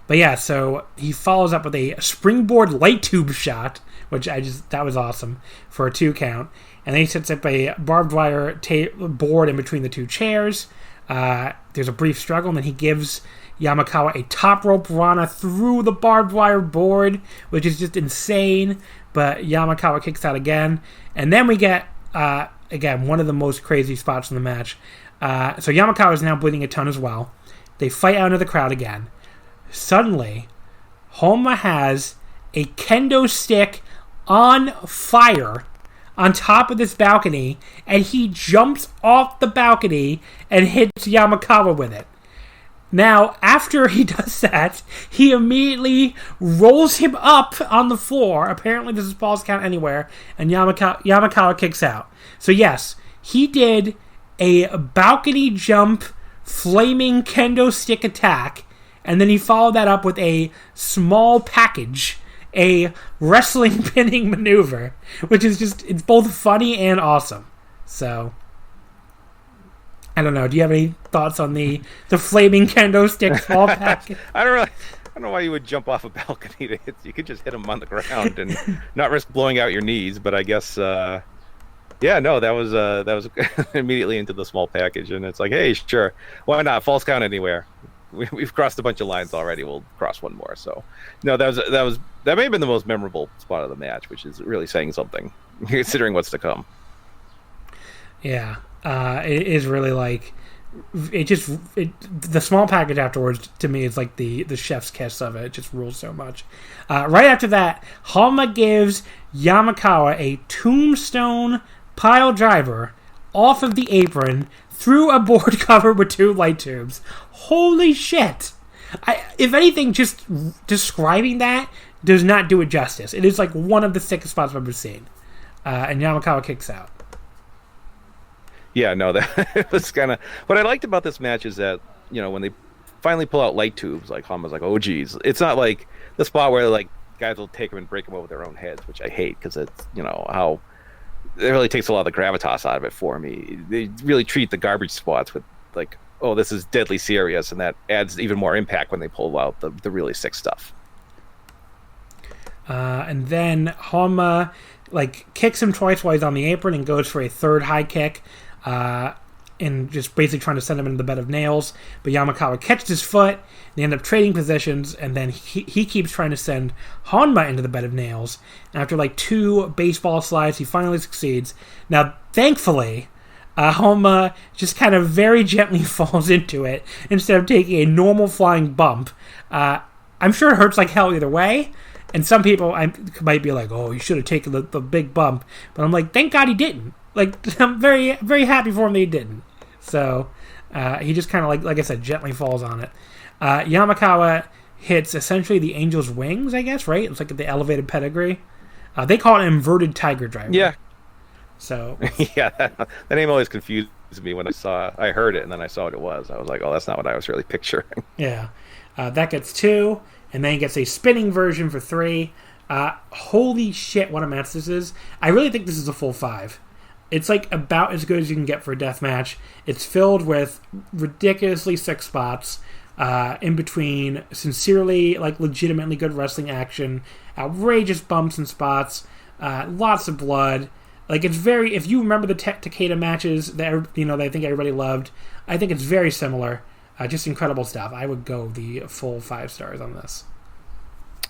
But yeah, so he follows up with a springboard light tube shot, which that was awesome for a 2 count. And then he sets up a barbed wire board in between the 2 chairs. There's a brief struggle, and then he gives Yamakawa a top rope rana through the barbed wire board, which is just insane. But Yamakawa kicks out again. And then we get, again, one of the most crazy spots in the match. So Yamakawa is now bleeding a ton as well. They fight out into the crowd again. Suddenly, Honma has a kendo stick on fire on top of this balcony, and he jumps off the balcony and hits Yamakawa with it. Now, after he does that, he immediately rolls him up on the floor. Apparently, this is Paul's count anywhere, and Yamakawa kicks out. So yes, he did a balcony jump, flaming kendo stick attack, and then he followed that up with a small package, a wrestling pinning maneuver, which is just, it's both funny and awesome. So, I don't know. Do you have any thoughts on the flaming kendo stick small package? I don't know why you would jump off a balcony to hit. You could just hit him on the ground and not risk blowing out your knees. But I guess, that was immediately into the small package, and it's like, hey, sure, why not? False count anywhere. We've crossed a bunch of lines already. We'll cross one more. So, no, that may have been the most memorable spot of the match, which is really saying something, considering what's to come. Yeah, it is really like the small package afterwards to me is like the chef's kiss of it. It just rules so much. Right after that, Honma gives Yamakawa a tombstone pile driver off of the apron through a board covered with 2 light tubes. Holy shit! If anything, just describing that does not do it justice. It is like one of the sickest spots I've ever seen. And Yamakawa kicks out. Yeah, no, that was kind of... What I liked about this match is that, when they finally pull out light tubes, like Honma's like, oh, geez. It's not like the spot where, like, guys will take them and break them over their own heads, which I hate, because it's, how... It really takes a lot of the gravitas out of it for me. They really treat the garbage spots with, like, oh, this is deadly serious, and that adds even more impact when they pull out the really sick stuff. And then Honma, like, kicks him twice while he's on the apron and goes for a 3rd high kick, and just basically trying to send him into the bed of nails. But Yamakawa catches his foot. They end up trading positions, and then he keeps trying to send Honma into the bed of nails. And after like 2 baseball slides, he finally succeeds. Now, thankfully, Honma just kind of very gently falls into it instead of taking a normal flying bump. I'm sure it hurts like hell either way. And some people might be like, oh, you should have taken the big bump. But I'm like, thank God he didn't. Like, I'm very, very happy for him that he didn't. So, he just kind of, like I said, gently falls on it. Yamakawa hits essentially the Angel's wings, I guess, right? It's like the elevated pedigree. They call it an inverted tiger driver. Yeah. So Yeah, that name always confused me when I heard it, and then I saw what it was. I was like, oh, that's not what I was really picturing. yeah, that gets 2, and then he gets a spinning version for 3. Holy shit, what a match this is! I really think this is a full 5. It's like about as good as you can get for a death match. It's filled with ridiculously sick spots. In between sincerely, like, legitimately good wrestling action, outrageous bumps and spots, lots of blood. Like, it's very, if you remember the Takeda matches that I think everybody loved, I think it's very similar. Just incredible stuff. I would go the full 5 stars on this.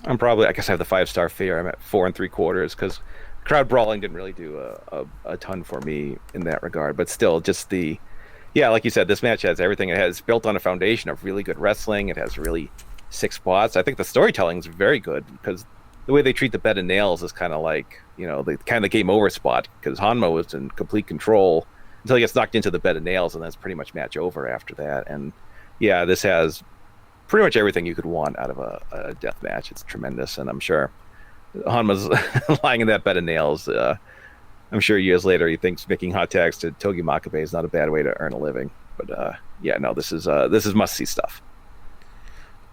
I guess I have the 5-star figure. I'm at 4 3/4 because crowd brawling didn't really do a ton for me in that regard, but still, just like you said, this match has everything. It has built on a foundation of really good wrestling. It has really sick spots. I think the storytelling is very good because the way they treat the bed of nails is kind of like, the kind of game over spot, because Honma was in complete control until he gets knocked into the bed of nails, and that's pretty much match over after that. And yeah, this has pretty much everything you could want out of a death match. It's tremendous, and I'm sure Honma's lying in that bed of nails. I'm sure years later he thinks making hot tags to Togi Makabe is not a bad way to earn a living. But this is must see stuff.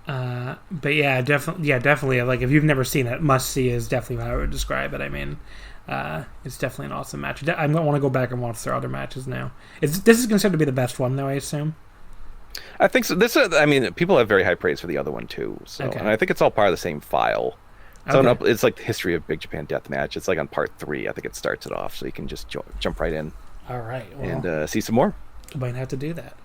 But yeah, definitely. Like, if you've never seen it, must see is definitely how I would describe it. I mean, it's definitely an awesome match. I want to go back and watch their other matches now. This is considered to be the best one, though, I assume. I think so. People have very high praise for the other one too. So, okay. And I think it's all part of the same file. So Okay. it's like the history of Big Japan Deathmatch. It's like on part 3. I think it starts it off, so you can just jump right in. All right. Well, and see some more. I might have to do that.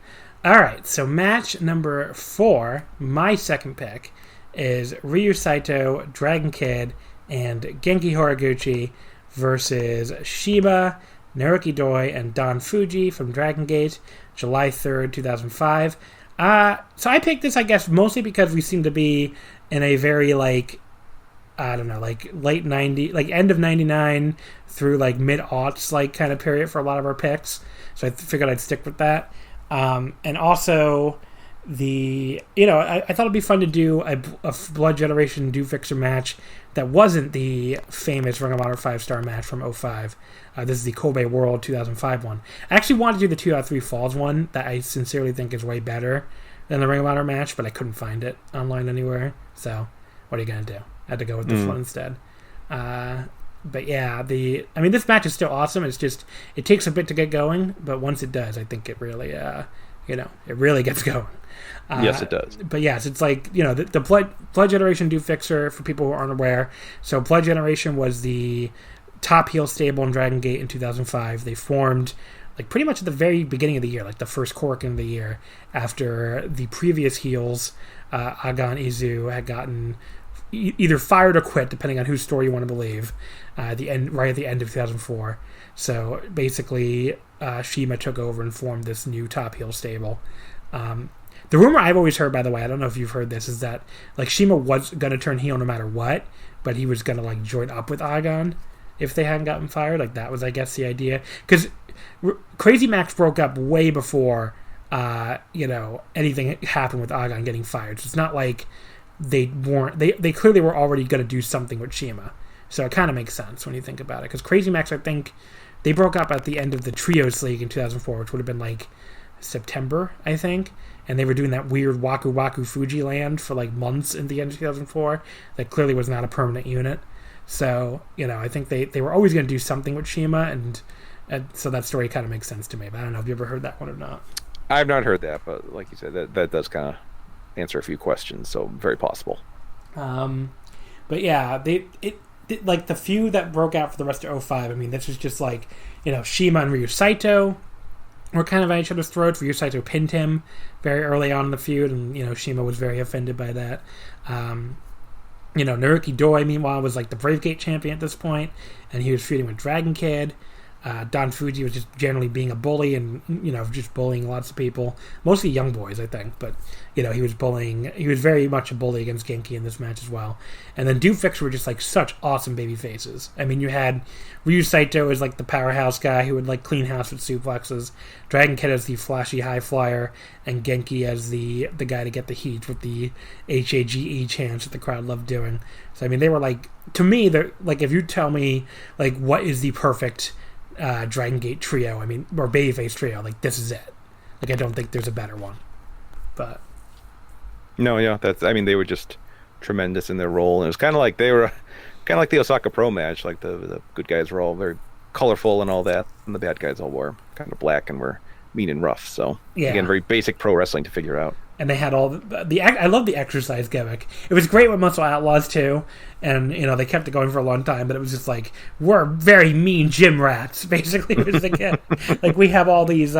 All right. So match number 4, my second pick, is Ryu Saito, Dragon Kid, and Genki Horiguchi versus Shima, Naruki Doi, and Don Fuji from Dragon Gate, July 3rd, 2005. So I picked this, I guess, mostly because we seem to be in a very, like, I don't know, like late 90, like end of 99 through like mid-aughts, like kind of period for a lot of our picks. So I figured I'd stick with that. And also I thought it'd be fun to do a Blood Generation Do Fixer match that wasn't the famous Ring of Honor 5-star match from 2005. This is the Kobe World 2005 one. I actually wanted to do the 2 out of 3 Falls one that I sincerely think is way better than the Ring of Honor match, but I couldn't find it online anywhere. So what are you going to do? I had to go with this one instead. But yeah, this match is still awesome. It's just, it takes a bit to get going, but once it does, I think it really, it really gets going. Yes, it does. But yes, it's like, the Blood Generation Do Fixer, for people who aren't aware. So Blood Generation was the top heel stable in Dragon Gate in 2005. They formed like pretty much at the very beginning of the year, like the first Korakuen of the year, after the previous heels, Agan Izu, had gotten either fired or quit, depending on whose story you want to believe, right at the end of 2004. So basically, Shima took over and formed this new top heel stable. The rumor I've always heard, by the way, I don't know if you've heard this, is that like Shima was going to turn heel no matter what, but he was going to like join up with Agan if they hadn't gotten fired. Like, that was, I guess, the idea. Because Crazy Max broke up way before anything happened with Agan getting fired. So it's not like they clearly were already going to do something with Shima. So it kind of makes sense when you think about it. Because Crazy Max, I think, they broke up at the end of the Trios League in 2004, which would have been like September, I think. And they were doing that weird Waku Waku Fuji land for like months in the end of 2004. That clearly was not a permanent unit. So, I think they were always going to do something with Shima. And so that story kind of makes sense to me. But I don't know if you ever heard that one or not. I've not heard that, but like you said, that does kind of answer a few questions, so very possible. But yeah, like the feud that broke out for the rest of 2005, this was just like, Shima and Ryu Saito were kind of at each other's throats. Ryu Saito pinned him very early on in the feud, and, Shima was very offended by that. Naruki Doi, meanwhile, was like the Brave Gate champion at this point, and he was feuding with Dragon Kid. Don Fuji was just generally being a bully and, just bullying lots of people. Mostly young boys, I think. But, he was very much a bully against Genki in this match as well. And then Do Fixer were just, like, such awesome baby faces. You had Ryu Saito as, like, the powerhouse guy who would, like, clean house with suplexes. Dragon Kid as the flashy high flyer. And Genki as the guy to get the heat with the HAGE chants that the crowd loved doing. So, they were, like, to me, they're, like, if you tell me, like, what is the perfect Dragon Gate trio. I mean, or babyface trio. Like, this is it. Like, I don't think there's a better one. But no, yeah, they were just tremendous in their role, and it was kind of like they were kind of like the Osaka Pro match. Like the good guys were all very colorful and all that, and the bad guys all wore kind of black and were mean and rough. So again, very basic pro wrestling to figure out. And they had all the I love the exercise gimmick. It was great with Muscle Outlaws too, and they kept it going for a long time. But it was just like, we're very mean gym rats. Basically, it was like we have all these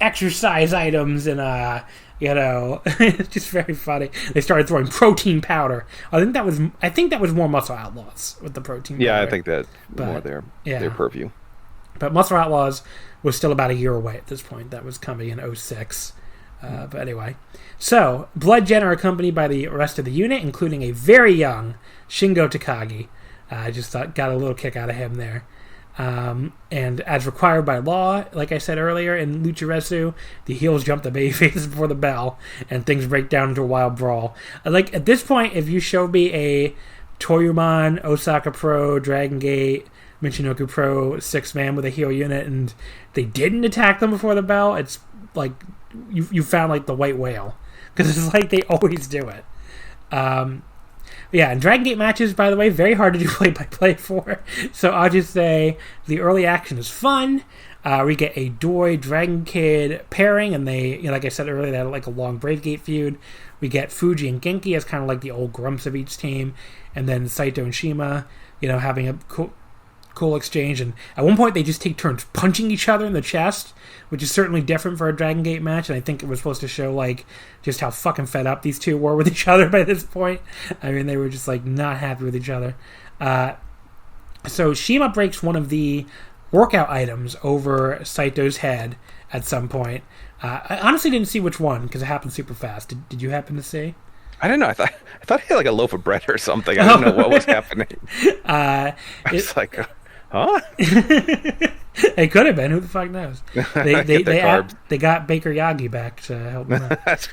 exercise items, and it's just very funny. They started throwing protein powder. I think that was more Muscle Outlaws with the protein powder. Yeah, I think that more their purview. But Muscle Outlaws was still about a year away at this point. That was coming in 2006. But anyway, so Bludgeon are accompanied by the rest of the unit, including a very young Shingo Takagi. I just got a little kick out of him there. And as required by law, like I said earlier in Lucharesu, the heels jump the babyfaces before the bell, and things break down into a wild brawl. Like, at this point, if you show me a Toryumon, Osaka Pro, Dragon Gate, Michinoku Pro 6-man with a heel unit, and they didn't attack them before the bell, it's like you found like the white whale, because it's like they always do it. And Dragon Gate matches, by the way, very hard to do play-by-play for. So I'll just say the early action is fun. We get a Doi Dragon Kid pairing, and they, like I said earlier, they had like a long Brave Gate feud. We get Fuji and Genki as kind of like the old grumps of each team, and then Saito and Shima, having a cool exchange. And at one point, they just take turns punching each other in the chest, which is certainly different for a Dragon Gate match. And I think it was supposed to show like just how fucking fed up these two were with each other by this point. I mean, they were just like not happy with each other. So Shima breaks one of the workout items over Saito's head at some point. I honestly didn't see which one because it happened super fast. Did you happen to see? I don't know. I thought he had like a loaf of bread or something. I didn't know what was happening. It's like, huh? It could have been. Who the fuck knows? They got Baker Yagi back to help him out.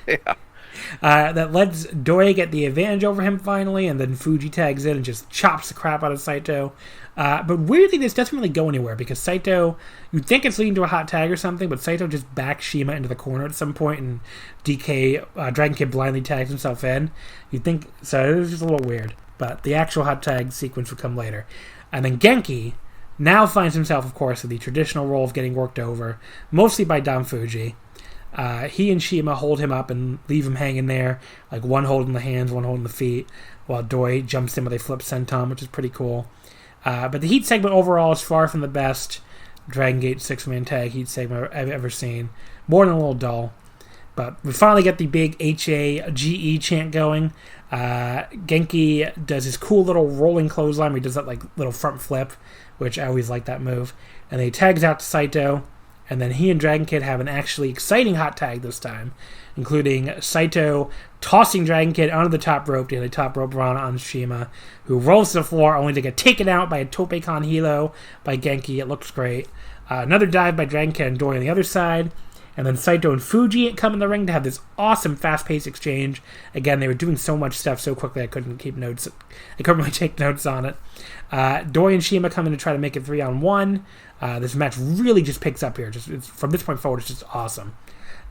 That lets Doi get the advantage over him finally, and then Fuji tags in and just chops the crap out of Saito. But weirdly, this doesn't really go anywhere because Saito, you'd think it's leading to a hot tag or something, but Saito just backs Shima into the corner at some point, and Dragon Kid blindly tags himself in. You'd think, so it was just a little weird. But the actual hot tag sequence would come later. And then Genki now finds himself, of course, in the traditional role of getting worked over, mostly by Don Fuji. He and Shima hold him up and leave him hanging there, like one holding the hands, one holding the feet, while Doi jumps in with a flip senton, which is pretty cool. But the heat segment overall is far from the best Dragon Gate 6-man tag heat segment I've ever seen. More than a little dull. But we finally get the big HAGE chant going. Genki does his cool little rolling clothesline where he does that like little front flip, which I always like that move. And then he tags out to Saito. And then he and Dragon Kid have an actually exciting hot tag this time, including Saito tossing Dragon Kid onto the top rope to get a top rope run on Shima, who rolls to the floor only to get taken out by a Tope Con Hilo by Genki. It looks great. Another dive by Dragon Kid and Doi on the other side. And then Saito and Fuji come in the ring to have this awesome fast-paced exchange. Again, they were doing so much stuff so quickly I couldn't keep notes. I couldn't really take notes on it. Doi and Shima come in to try to make it 3-on-1. This match really just picks up here. From this point forward, it's just awesome.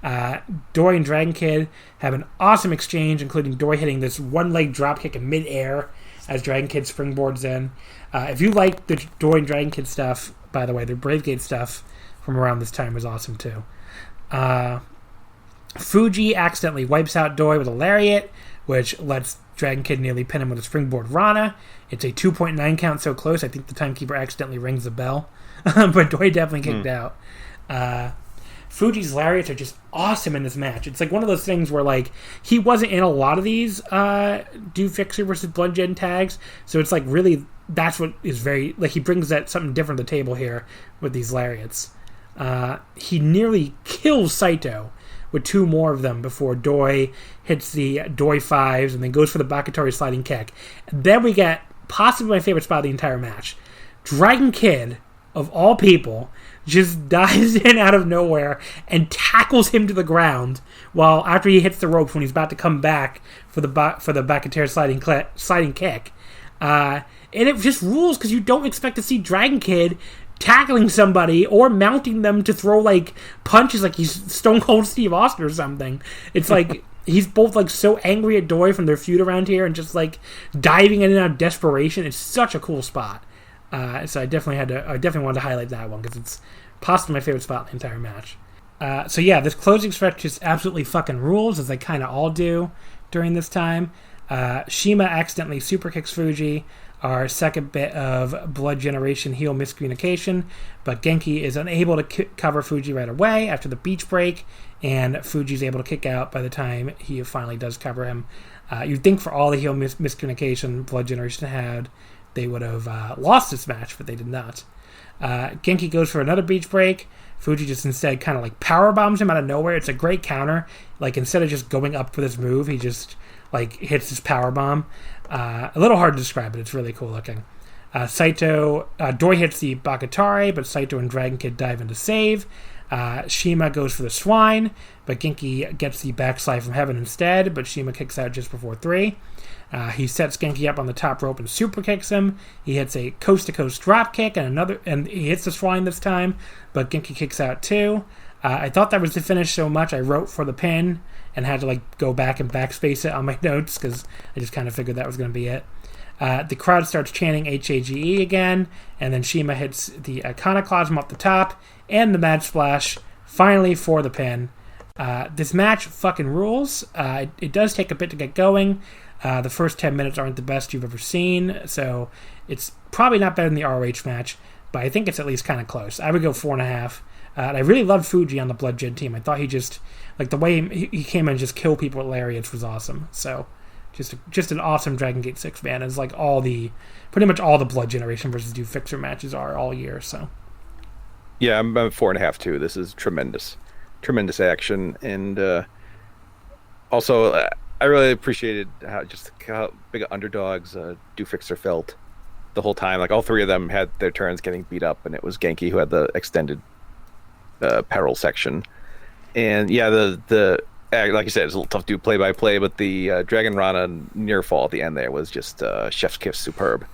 Doi and Dragon Kid have an awesome exchange, including Doi hitting this one-leg dropkick in mid-air as Dragon Kid springboards in. If you like the Doi and Dragon Kid stuff, by the way, the Brave Gate stuff from around this time was awesome too. Fuji accidentally wipes out Doi with a lariat, which lets Dragon Kid nearly pin him with a springboard Rana. It's a 2.9 count, so close. I think the timekeeper accidentally rings the bell. But Doi definitely kicked out. Fuji's lariats are just awesome in this match. It's like one of those things where like he wasn't in a lot of these Do Fixer versus Bludgeon tags, so it's like really that's what is very like he brings that something different to the table here with these lariats. He nearly kills Saito with two more of them before Doi hits the Doi 5s and then goes for the Bakutori sliding kick. And then we get possibly my favorite spot of the entire match. Dragon Kid, of all people, just dives in out of nowhere and tackles him to the ground while after he hits the ropes when he's about to come back for the Bakutori sliding kick. And it just rules because you don't expect to see Dragon Kid tackling somebody or mounting them to throw, like, punches like he's Stone Cold Steve Austin or something. It's like he's both, like, so angry at Doi from their feud around here and just, like, diving in and out of desperation. It's such a cool spot. So I definitely wanted to highlight that one because it's possibly my favorite spot in the entire match. So yeah, this closing stretch just absolutely fucking rules, as they kind of all do during this time. Shima accidentally super kicks Fuji, our second bit of blood generation heel miscommunication, but Genki is unable to cover Fuji right away after the beach break, and Fuji's able to kick out by the time he finally does cover him. You'd think for all the heel miscommunication blood generation had, they would have lost this match, but they did not. Genki goes for another beach break. Fuji just instead kind of like power bombs him out of nowhere. It's a great counter. Like, instead of just going up for this move, he just like hits his power bomb. A little hard to describe, but it's really cool looking. Doi hits the Bakatare, but Saito and Dragon Kid dive in to save. Shima goes for the swine, but Genki gets the backslide from heaven instead, but Shima kicks out just before 3. He sets Genki up on the top rope and super kicks him. He hits a coast-to-coast drop kick and he hits the swine this time, but Genki kicks out too. I thought that was the finish so much I wrote for the pin and had to like go back and backspace it on my notes because I just kind of figured that was going to be it. The crowd starts chanting HAGE again, and then Shima hits the Iconoclasm up the top and the Mad Splash, finally for the pin. This match fucking rules. It does take a bit to get going. The first 10 minutes aren't the best you've ever seen, so it's probably not better than the ROH match, but I think it's at least kind of close. I would go 4.5. And I really loved Fuji on the Blood Gen team. I thought he just, like, the way he came in and just killed people with lariats was awesome. So, just an awesome Dragon Gate 6 man, as like pretty much all the Blood Generation versus Do Fixer matches are all year. So, yeah, I'm 4.5 too. This is tremendous action, and also I really appreciated how big underdogs Do Fixer felt the whole time. Like, all three of them had their turns getting beat up, and it was Genki who had the extended peril section. And yeah, the like you said, it's a little tough to do play by play, but the Dragon Rana near fall at the end there was just chef's kiss superb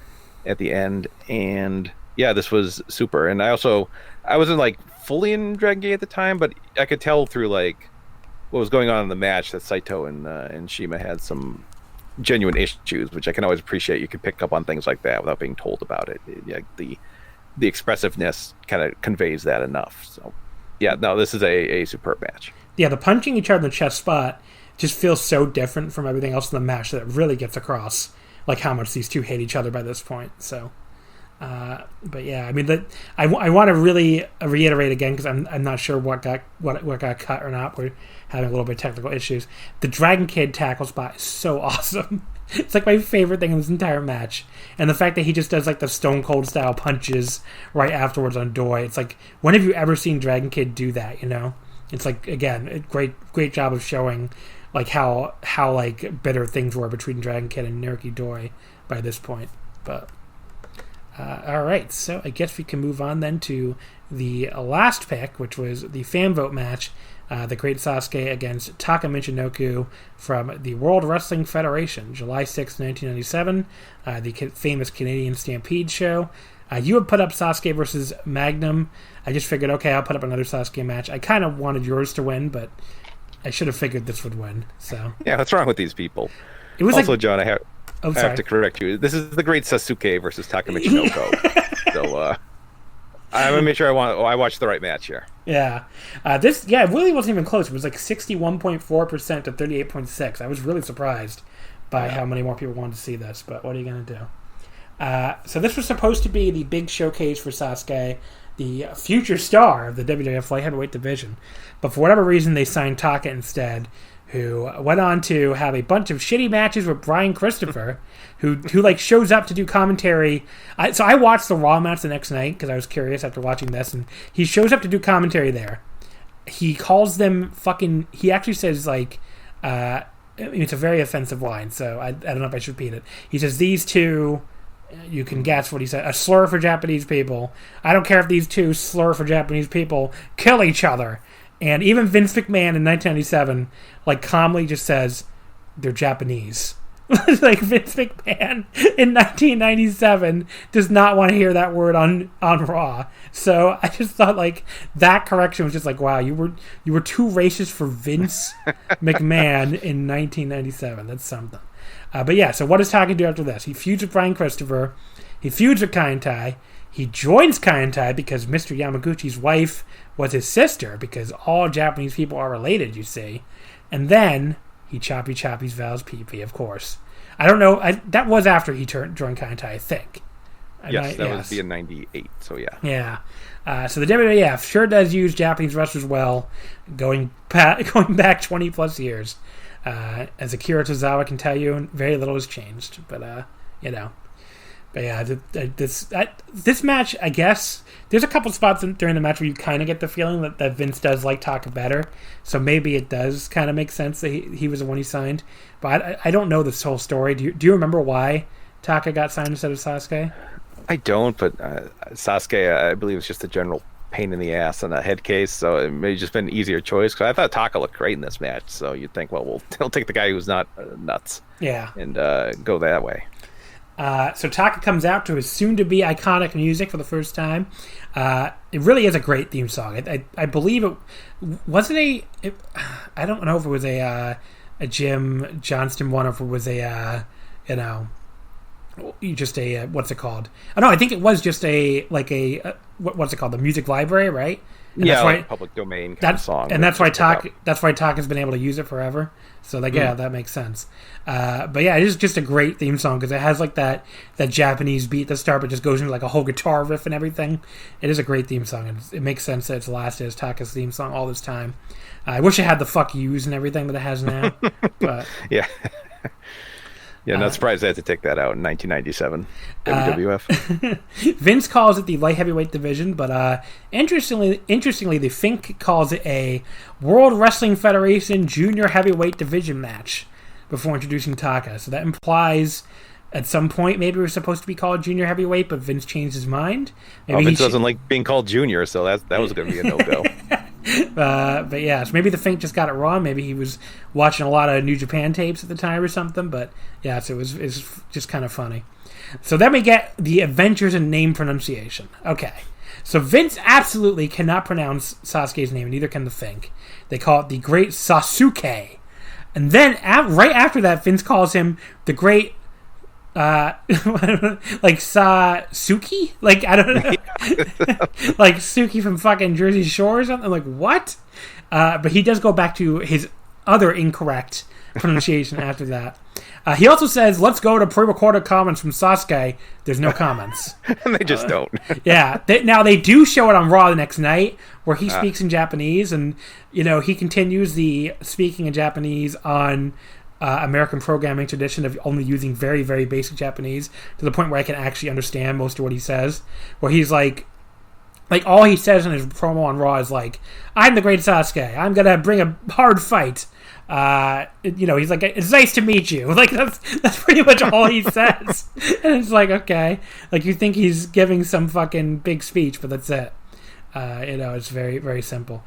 at the end. And yeah, this was super. And I wasn't like fully in Dragon Gate at the time, but I could tell through like what was going on in the match that Saito and Shima had some genuine issues, which I can always appreciate. You can pick up on things like that without being told about it. The expressiveness kind of conveys that enough. So yeah, no, this is a superb match. Yeah, the punching each other in the chest spot just feels so different from everything else in the match that it really gets across like how much these two hate each other by this point. So, but yeah, I mean, I want to really reiterate again because I'm not sure what got cut or not. We're having a little bit of technical issues. The Dragon Kid tackle spot is so awesome. It's like my favorite thing in this entire match. And the fact that he just does like the Stone Cold style punches right afterwards on Doi. It's like, when have you ever seen Dragon Kid do that, you know? It's like, again, a great job of showing like how like bitter things were between Dragon Kid and Naruki Doi by this point. But all right, so I guess we can move on then to the last pick, which was the fan vote match. The Great Sasuke against Taka Michinoku from the World Wrestling Federation, July 6, 1997, the famous Canadian Stampede show. You had put up Sasuke versus Magnum. I just figured, okay, I'll put up another Sasuke match. I kind of wanted yours to win, but I should have figured this would win. So yeah, what's wrong with these people? It was also, like, John, I have to correct you. This is the Great Sasuke versus Taka Michinoku. So I'm gonna make sure I watched the right match here. Yeah, it really wasn't even close. It was like 61.4% to 38.6%. I was really surprised by how many more people wanted to see this. But what are you gonna do? So this was supposed to be the big showcase for Sasuke, the future star of the WWF Light Heavyweight division. But for whatever reason, they signed Taka instead, who went on to have a bunch of shitty matches with Brian Christopher, who like shows up to do commentary. So I watched the Raw match the next night because I was curious after watching this, and he shows up to do commentary there. He calls them fucking. He actually says like, it's a very offensive line, so I don't know if I should repeat it. He says these two. You can guess what he said. A slur for Japanese people. I don't care if these two slur for Japanese people. Kill each other. And even Vince McMahon in 1997, like, calmly just says, they're Japanese. Like Vince McMahon in 1997 does not want to hear that word on Raw. So I just thought like that correction was just like, wow, you were too racist for Vince McMahon in 1997. That's something. But yeah, so what does Taka do after this? He feuds with Brian Christopher. He feuds with Kaientai. He joins Kaientai because Mr. Yamaguchi's wife was his sister, because all Japanese people are related, you see. And then he choppy's Val's pee-pee, of course. I don't know. That was after he joined Kaientai, I think. Yes, that was in 98, so yeah. Yeah. So the WWF sure does use Japanese wrestlers well, going back 20-plus years. As Akira Tozawa can tell you, very little has changed. But, you know. But yeah, this match, I guess, there's a couple spots during the match where you kind of get the feeling that Vince does like Taka better. So maybe it does kind of make sense that he was the one he signed. But I don't know this whole story. Do you remember why Taka got signed instead of Sasuke? I don't, but Sasuke, I believe, was just a general pain in the ass and a head case. So it may have just been an easier choice. Because I thought Taka looked great in this match. So you'd think, well, we'll take the guy who's not nuts. Yeah. And go that way. So Taka comes out to his soon-to-be iconic music for the first time. It really is a great theme song. I believe it wasn't I don't know if it was a Jim Johnston one, or if it was just a what's it called? Oh no, I think it was just what's it called? The music library, right? And yeah, that's why, like public domain kind of song. And that's why Taka's been able to use it forever. So yeah, that makes sense. But yeah, it is just a great theme song because it has like that Japanese beat at the start, but just goes into like a whole guitar riff and everything. It is a great theme song, and it makes sense that it's lasted as Taka's theme song all this time. I wish it had the fuck yous and everything that it has now. But yeah. Yeah, not surprised they had to take that out in 1997 WWF. Vince calls it the light heavyweight division, but interestingly, the Fink calls it a World Wrestling Federation Junior Heavyweight Division match before introducing Taka. So that implies at some point maybe it was supposed to be called Junior Heavyweight, but Vince changed his mind. Maybe Vince doesn't like being called Junior, so that was going to be a no-go. But yeah, so maybe the Fink just got it wrong. Maybe he was watching a lot of New Japan tapes at the time or something. But yeah, so it's just kind of funny. So then we get the Adventures in Name Pronunciation. Okay, so Vince absolutely cannot pronounce Sasuke's name, and neither can the Fink. They call it the Great Sasuke, and then right after that, Vince calls him the Great. Like Suki? Like, I don't know. Like Suki from fucking Jersey Shore or something? Like, what? But he does go back to his other incorrect pronunciation after that. He also says, let's go to pre-recorded comments from Sasuke. There's no comments. And they just don't. Yeah. Now, they do show it on Raw the next night, where he speaks in Japanese, and, you know, he continues the speaking in Japanese on American programming tradition of only using very, very basic Japanese to the point where I can actually understand most of what he says. Where he's like all he says in his promo on Raw is like, "I'm the Great Sasuke. I'm gonna bring a hard fight." You know, he's like, "It's nice to meet you." Like that's pretty much all he says. And it's like, okay, like you think he's giving some fucking big speech, but that's it. You know, it's very, very simple.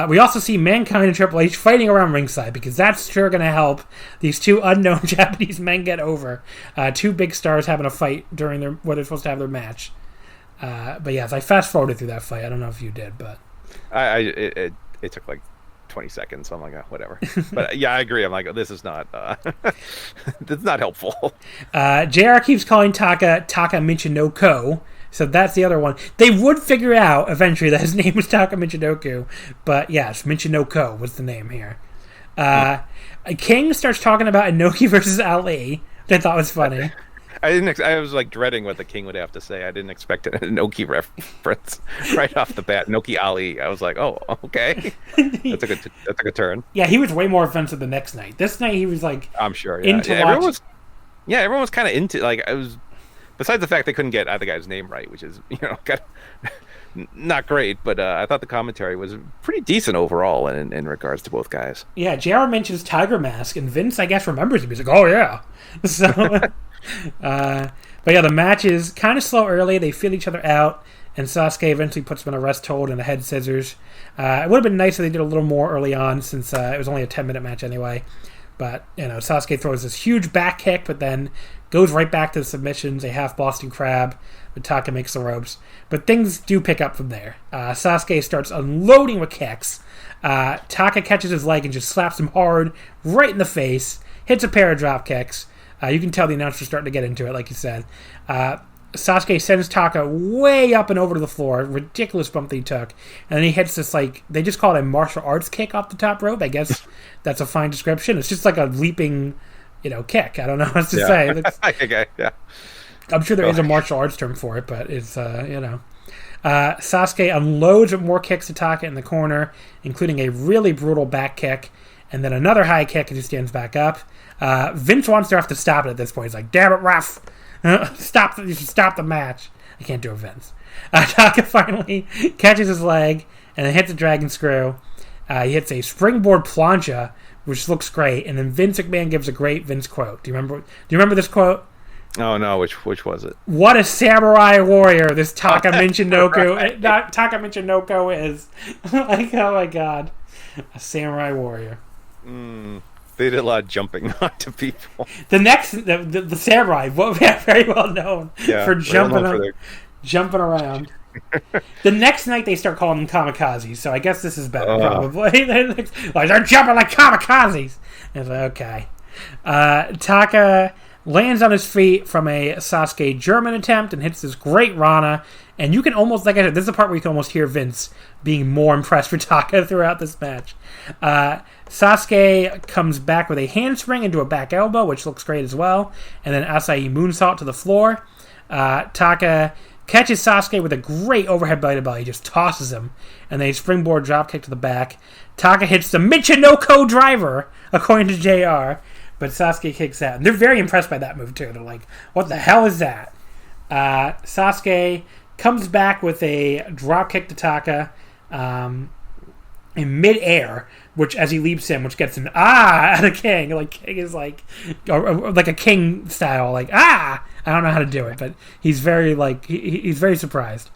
We also see Mankind and Triple H fighting around ringside because that's sure going to help these two unknown Japanese men get over. Two big stars having a fight during what they're supposed to have their match. But yes, I fast forwarded through that fight. I don't know if you did, but it took like 20 seconds. So I'm like, whatever. But yeah, I agree. I'm like, this is not it's not helpful. JR keeps calling Taka Michinoku. So that's the other one. They would figure out eventually that his name was Taka Michinoku, but yes, Michinoku was the name here. King starts talking about Inoki versus Ali, which I thought was funny. I was like dreading what the King would have to say. I didn't expect an Inoki reference right off the bat. Inoki Ali. I was like, oh, okay, that's a good turn. Yeah, he was way more offensive the next night. This night he was like, I'm sure. Yeah, everyone was kind of into like I was. Besides the fact they couldn't get either guy's name right, which is, you know, not great, but I thought the commentary was pretty decent overall in regards to both guys. Yeah, JR mentions Tiger Mask, and Vince, I guess, remembers him. He's like, oh, yeah. So, but yeah, the match is kind of slow early. They feel each other out, and Sasuke eventually puts him in a rest hold and a head scissors. It would have been nice if they did a little more early on, since it was only a 10-minute match anyway. But, Sasuke throws this huge back kick, but then goes right back to the submissions, a half Boston Crab, but Taka makes the ropes. But things do pick up from there. Sasuke starts unloading with kicks. Taka catches his leg and just slaps him hard right in the face, hits a pair of drop kicks. You can tell the announcer's starting to get into it, like you said. Sasuke sends Taka way up and over to the floor. Ridiculous bump that he took. And then he hits this, they just call it a martial arts kick off the top rope. I guess that's a fine description. It's just like a leaping, kick. I don't know what to say. Okay, yeah. I'm sure there is a martial arts term for it, but it's, Sasuke unloads with more kicks to Taka in the corner, including a really brutal back kick, and then another high kick as he stands back up. Vince wants to have to stop it at this point. He's like, damn it, ref. You should stop the match. I can't do a Vince. Taka finally catches his leg and then hits a dragon screw. He hits a springboard plancha, which looks great, and then Vince McMahon gives a great Vince quote. Do you remember this quote? Oh no, which was it? What a samurai warrior this Taka Michinoku Taka Michinoku is. Like, oh my god. A samurai warrior. They did a lot of jumping onto people. The samurai, very well known for jumping around. The next night they start calling them kamikazes, so I guess this is better, probably. They're jumping like kamikazes. And it's like, okay. Taka lands on his feet from a Sasuke German attempt and hits this great Rana. And you can almost, like I said, this is the part where you can almost hear Vince being more impressed with Taka throughout this match. Sasuke comes back with a handspring into a back elbow, which looks great as well. And then Asahi moonsault to the floor. Taka catches Sasuke with a great overhead belly to belly. He just tosses him. And then a springboard dropkick to the back. Taka hits the Michinoku driver, according to JR. But Sasuke kicks out. And they're very impressed by that move, too. They're like, what the hell is that? Sasuke comes back with a dropkick to Taka in midair, which as he leaps in, which gets an out of King. Like, King is like a King style, like, I don't know how to do it, but he's very, he's very surprised.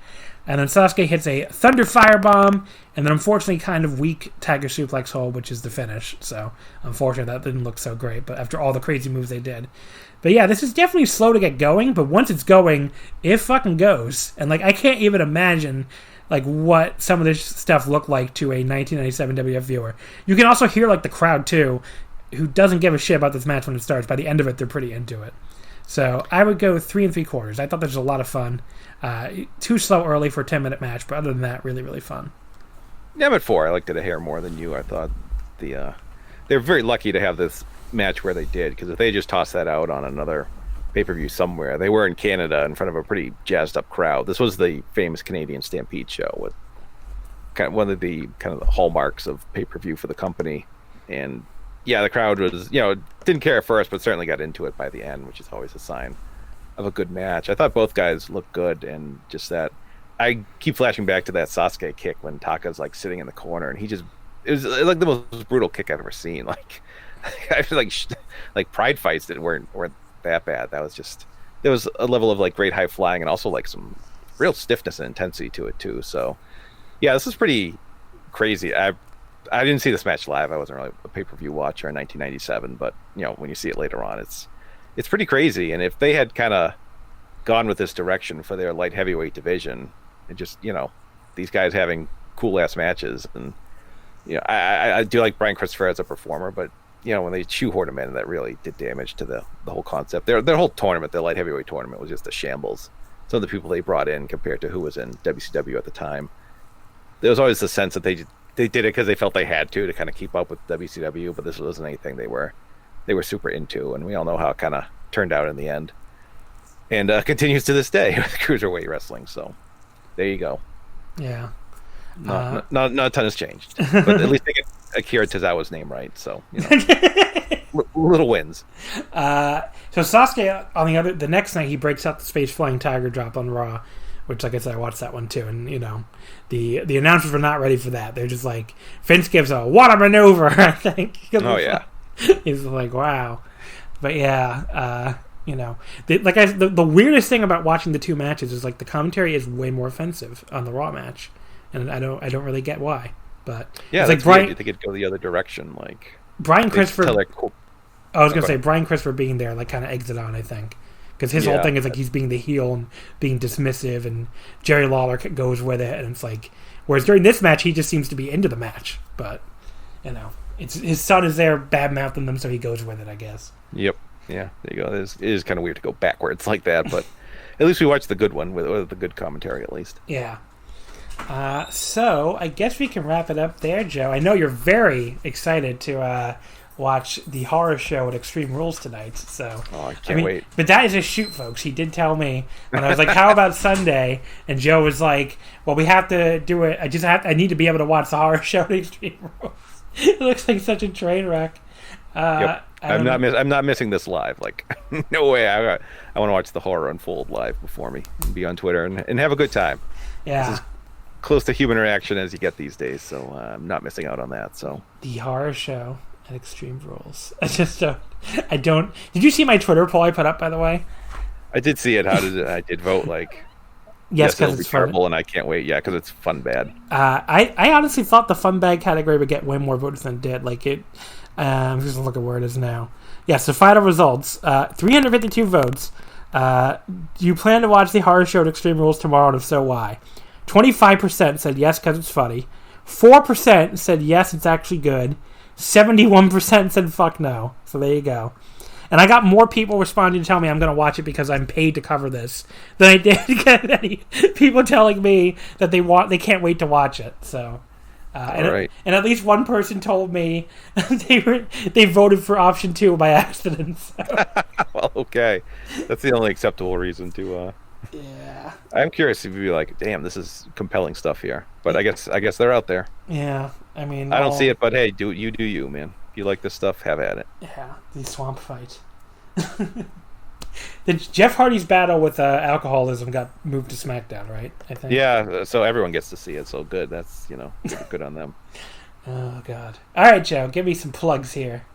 And then Sasuke hits a Thunder Firebomb, and then unfortunately kind of weak Tiger Suplex hold, which is the finish. So, unfortunately, that didn't look so great, but after all the crazy moves they did. But yeah, this is definitely slow to get going, but once it's going, it fucking goes. And, I can't even imagine, what some of this stuff looked like to a 1997 WF viewer. You can also hear, the crowd, too, who doesn't give a shit about this match when it starts. By the end of it, they're pretty into it. So, I would go 3 3/4. I thought this was a lot of fun. Too slow early for a 10-minute match, but other than that, really, really fun. Yeah, I'm at 4. I liked it a hair more than you. I thought they're very lucky to have this match where they did, because if they just tossed that out on another pay-per-view somewhere, they were in Canada in front of a pretty jazzed up crowd. This was the famous Canadian Stampede show with kind of one of the hallmarks of pay-per-view for the company. And yeah, the crowd was, didn't care at first, but certainly got into it by the end, which is always a sign of a good match. I thought both guys looked good, and just that, I keep flashing back to that Sasuke kick when Taka's sitting in the corner, and it was the most brutal kick I've ever seen. I feel like pride fights that weren't that bad. That was just, there was a level of great high flying and also some real stiffness and intensity to it too. So yeah, this is pretty crazy. I didn't see this match live. I wasn't really a pay-per-view watcher in 1997, but when you see it later on, it's pretty crazy. And if they had kind of gone with this direction for their light heavyweight division, and just these guys having cool ass matches, and I do like Brian Christopher as a performer, but when they shoehorned him in, that really did damage to the whole concept. Their whole tournament, their light heavyweight tournament, was just a shambles. Some of the people they brought in compared to who was in WCW at the time, there was always the sense that they did it because they felt they had to kind of keep up with WCW, but this wasn't anything they were super into, and we all know how it kind of turned out in the end, and continues to this day with cruiserweight wrestling. So there you go. Yeah. Not a ton has changed, but at least they get Akira Tozawa's name right, so little wins. So Sasuke on the next night, he breaks out the Space Flying Tiger drop on Raw, which, like I said, I watched that one too, and the announcers were not ready for that. They're just like, Vince gives a what a maneuver, I think. Oh yeah, he's like, wow. But yeah, the weirdest thing about watching the two matches is the commentary is way more offensive on the Raw match, and I don't really get why. But yeah, it's Brian, you think it'd go the other direction, Brian Christopher. I was going to say, Brian Christopher being there, like, kind of eggs it on, I think. Because his whole thing is, like, he's being the heel and being dismissive, and Jerry Lawler goes with it, and it's like... Whereas during this match, he just seems to be into the match. But, you know, it's his son is there bad-mouthing them, so he goes with it, I guess. Yep. Yeah, there you go. It is kind of weird to go backwards like that, but at least we watched the good one, with the good commentary, at least. Yeah. So, I guess we can wrap it up there, Joe. I know you're very excited to watch the horror show at Extreme Rules tonight. So, I can't wait. But that is a shoot, folks. He did tell me, and I was like, "How about Sunday?" And Joe was like, "Well, we have to do it. I need to be able to watch the horror show at Extreme Rules." It looks like such a train wreck. Yep. I'm not missing this live. Like, no way. I want to watch the horror unfold live before me and be on Twitter and have a good time. Yeah. This is close to human reaction as you get these days, so I'm not missing out on that. So the horror show at Extreme Rules. I don't. Did you see my Twitter poll I put up, by the way? I did see it. I did vote like. Yes, because it's terrible, and I can't wait. Yeah, because it's fun bad. I honestly thought the fun bag category would get way more votes than it did. Like it. I'm just looking where it is now. Yeah, so final results. 352 votes. Do you plan to watch the horror show at Extreme Rules tomorrow, and if so, why? 25% said yes because it's funny. 4% said yes, it's actually good. 71% said fuck no. So there you go. And I got more people responding to tell me I'm going to watch it because I'm paid to cover this than I did get any people telling me that they can't wait to watch it. So, and at least one person told me they voted for option 2 by accident. So. Well, okay, that's the only acceptable reason to. Yeah. I'm curious if you'd be like, damn, this is compelling stuff here. But I guess they're out there. Yeah, I mean, I don't see it, but hey, do you, man. If you like this stuff, have at it. Yeah, the swamp fight. Jeff Hardy's battle with alcoholism got moved to SmackDown, right? I think. Yeah, so everyone gets to see it. So good. That's good on them. Oh God! All right, Joe, give me some plugs here.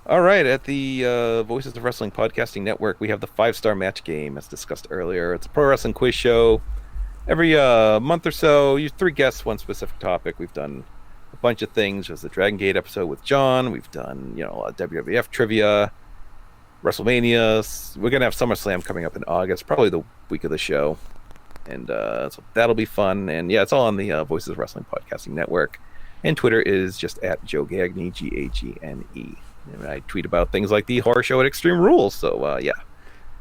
All right, at the Voices of Wrestling Podcasting Network, we have the 5-star match game, as discussed earlier. It's a pro wrestling quiz show. Every month or so, you 3 guests, 1 specific topic. We've done a bunch of things. There's the Dragon Gate episode with John. We've done, WWF trivia, WrestleMania. We're going to have SummerSlam coming up in August, probably the week of the show. And so that'll be fun. And yeah, it's all on the Voices of Wrestling Podcasting Network. And Twitter is just at Joe Gagne, Gagne. And I tweet about things like the horror show at Extreme Rules. So yeah,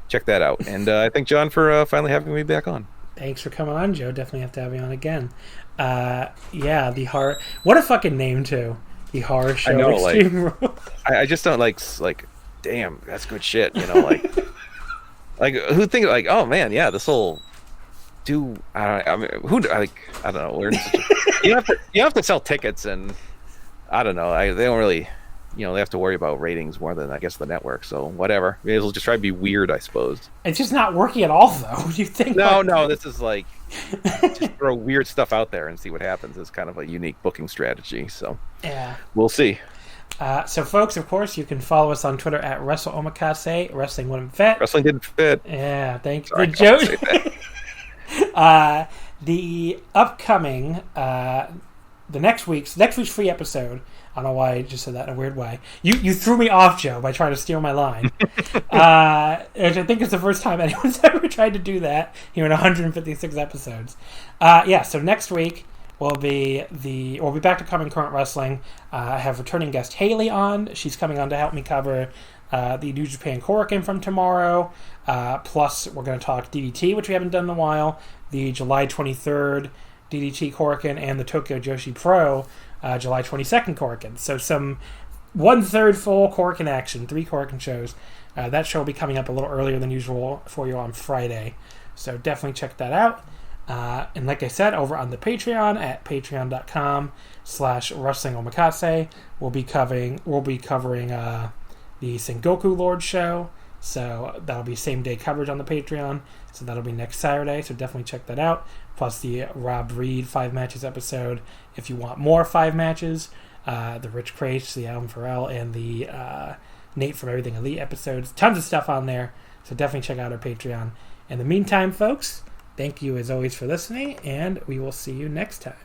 check that out. And I thank John for finally having me back on. Thanks for coming on, Joe. Definitely have to have you on again. Yeah, the horror. What a fucking name too. The horror show. I know, Extreme Rules. I just don't like. Damn, that's good shit. Like who think like, oh man, yeah, this will do. I don't know. We're you have to sell tickets, and I don't know. They don't really. They have to worry about ratings more than, I guess, the network. So whatever. Maybe it'll just try to be weird, I suppose. It's just not working at all, though. You think? No. This is like just throw weird stuff out there and see what happens. It's kind of a unique booking strategy. So yeah, we'll see. So, folks, of course, you can follow us on Twitter at WrestleOmakase. Wrestling wouldn't fit. Wrestling didn't fit. Yeah, thank you. Good joke. The upcoming the next week's free episode. I don't know why I just said that in a weird way. You threw me off, Joe, by trying to steal my line. Which I think is the first time anyone's ever tried to do that here in 156 episodes. So next week we'll be back to Coming Current Wrestling. I have returning guest Haley on. She's coming on to help me cover the New Japan Korakuen from tomorrow. Plus, we're going to talk DDT, which we haven't done in a while. The July 23rd DDT Korakuen and the Tokyo Joshi Pro July 22nd Korakuen. So some 1/3 full Korakuen action, 3 Korakuen shows. That show will be coming up a little earlier than usual for you on Friday. So definitely check that out. And like I said, over on the Patreon at patreon.com/WrestlingOmakase, we'll be covering the Sengoku Lord show. So that'll be same day coverage on the Patreon. So that'll be next Saturday. So definitely check that out. Plus the Rob Reed 5 matches episode. If you want more 5 matches, the Rich Crace, the Adam Farrell, and the Nate from Everything Elite episodes. Tons of stuff on there. So definitely check out our Patreon. In the meantime, folks, thank you as always for listening, and we will see you next time.